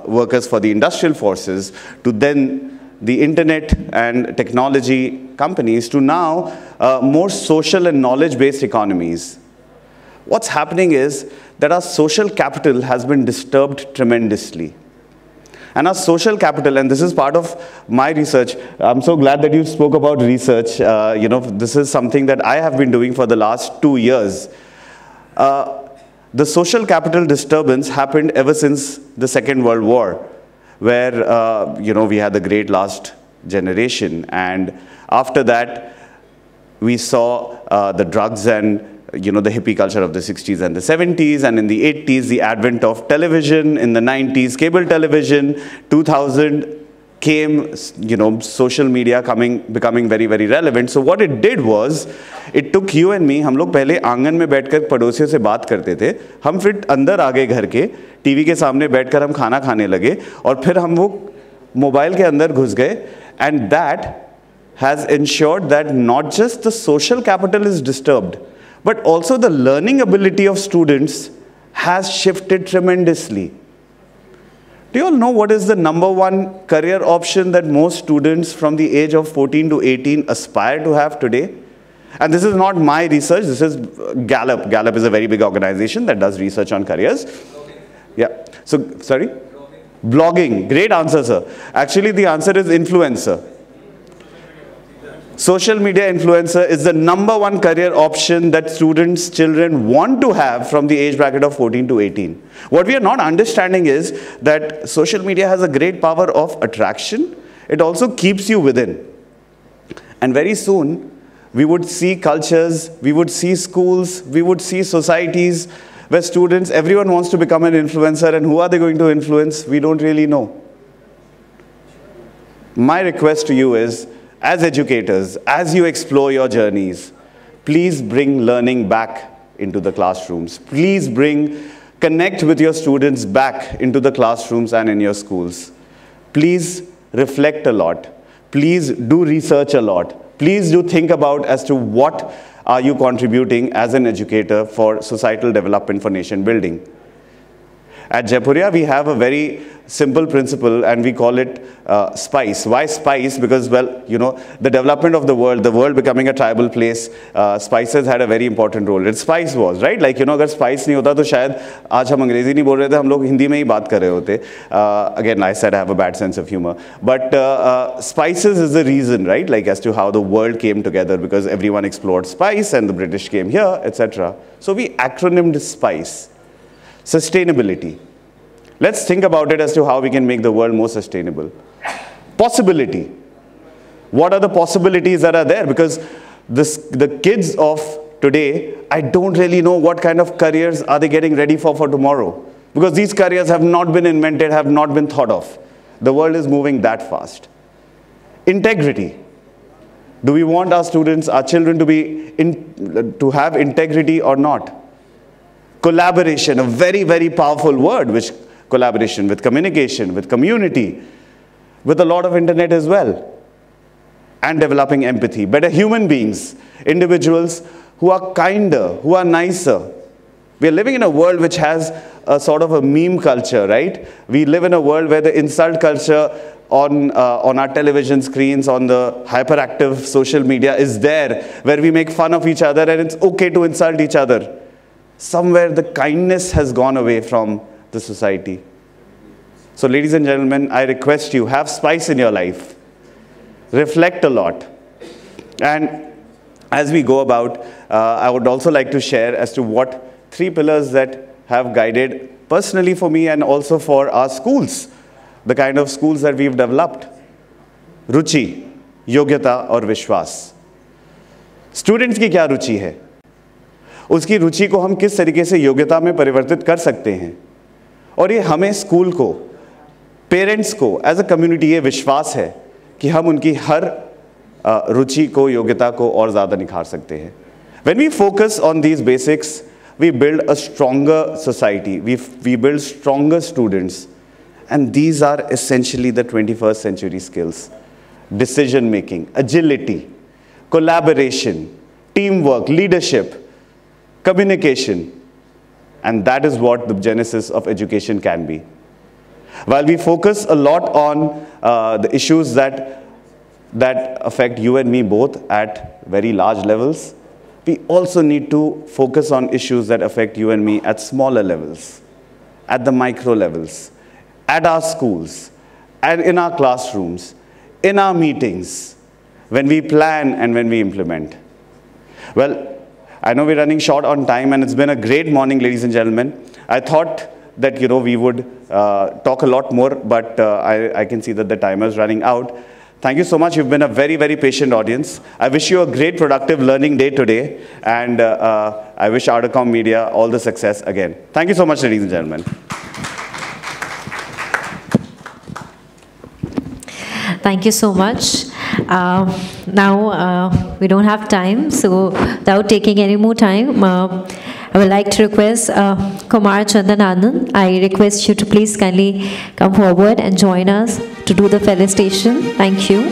workers for the industrial forces, to then the internet and technology companies, to now more social and knowledge-based economies. What's happening is that our social capital has been disturbed tremendously. And our social capital, and this is part of my research, I'm so glad that you spoke about research. You know, this is something that I have been doing for the last 2 years. The social capital disturbance happened ever since the Second World War, where, you know, we had the great last generation. And after that, we saw the drugs and, you know, the hippie culture of the 60s and the 70s, and in the 80s, the advent of television, in the 90s, cable television, 2000 came, you know, social media becoming very, very relevant. So what it did was, it took you and me, हम लोग पहले आंगन में बैठकर पड़ोसियों से बात करते थे, हम फिर अंदर आ गए घर के, टीवी के सामने बैठकर हम खाना खाने लगे, और फिर हम वो मोबाइल के अंदर घुस गए, and that has ensured that not just the social capital is disturbed, but also the learning ability of students has shifted tremendously. Do you all know what is the #1 career option that most students from the age of 14 to 18 aspire to have today? And this is not my research, this is Gallup. Gallup is a very big organization that does research on careers. Yeah, so, sorry? Blogging, great answer, sir. Actually, the answer is influencer. Social media influencer is the #1 career option that students, children want to have from the age bracket of 14 to 18. What we are not understanding is that social media has a great power of attraction. It also keeps you within. And very soon, we would see cultures, we would see schools, we would see societies where students, everyone wants to become an influencer, and who are they going to influence? We don't really know. my request to you is, as educators, as you explore your journeys, please bring learning back into the classrooms. Please connect with your students back into the classrooms and in your schools. Please reflect a lot. Please do research a lot. Please do think about as to what are you contributing as an educator for societal development, for nation building. At Jaipuria, we have a very simple principle, and we call it SPICE. Why SPICE? Because, well, you know, the development of the world becoming a tribal place, spices had a very important role. Its spice was, right? Like, you know, अगर spice नहीं होता तो शायद आज हम अंग्रेजी नहीं बोल रहे थे, हम लोग हिंदी में ही बात कर रहे होते. Again, I said I have a bad sense of humor. But spices is the reason, right? Like, as to how the world came together, because everyone explored spice and the British came here, etc. So we acronymed SPICE. Sustainability. Let's think about it as to how we can make the world more sustainable. Possibility. What are the possibilities that are there? Because the kids of today, I don't really know what kind of careers are they getting ready for tomorrow. Because these careers have not been invented, have not been thought of. The world is moving that fast. Integrity. Do we want our students, our children to have integrity or not? Collaboration, a very, very powerful word, which collaboration with communication, with community, with a lot of internet as well. And developing empathy, better human beings, individuals who are kinder, who are nicer. We are living in a world which has a sort of a meme culture, right? We live in a world where the insult culture on our television screens, on the hyperactive social media is there, where we make fun of each other and it's okay to insult each other. Somewhere the kindness has gone away from the society. So ladies and gentlemen, I request you, have spice in your life. Reflect a lot. And as we go about, I would also like to share as to what 3 pillars that have guided personally for me and also for our schools, the kind of schools that we've developed. Ruchi, Yogyata और विश्वास. Students की क्या रुचि है? उसकी रुचि को हम किस तरीके से योग्यता में परिवर्तित कर सकते हैं, और ये हमें स्कूल को, पेरेंट्स को, एज अ कम्युनिटी ये विश्वास है कि हम उनकी हर रुचि को, योग्यता को और ज़्यादा निखार सकते हैं. When we focus on these basics, we build a stronger society, we build stronger students, and these are essentially the 21st century skills. Decision making, agility, collaboration, teamwork, leadership, communication, and that is what the genesis of education can be. While we focus a lot on the issues that affect you and me both at very large levels, we also need to focus on issues that affect you and me at smaller levels, at the micro levels, at our schools, and in our classrooms, in our meetings, when we plan and when we implement. Well, I know we're running short on time, and it's been a great morning, ladies and gentlemen. I thought that, you know, we would talk a lot more, but I can see that the timer is running out. Thank you so much. You've been a very, very patient audience. I wish you a great, productive learning day today, and I wish Ardacom Media all the success again. Thank you so much, ladies and gentlemen.
Thank you so much. Now we don't have time, so without taking any more time, I would like to request Kumar Chandan Anand. I request you to please kindly come forward and join us to do the felicitation. Thank you.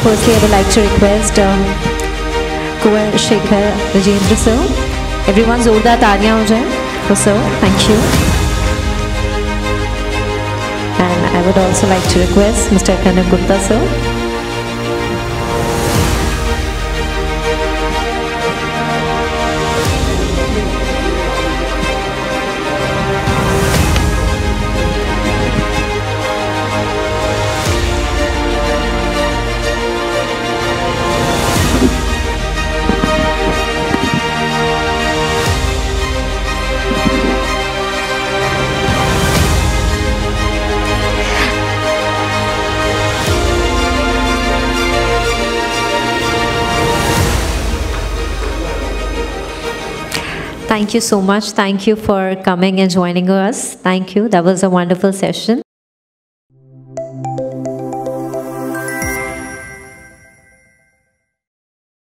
Firstly, I would like to request Kuwar Shekhar Rajendra sir. Everyone, zordar taaliyan ho jaye for sir. Thank you. And I would also like to request Mr. Kanak Gupta sir. Thank you so much. Thank you for coming and joining us. Thank you. That was a wonderful session.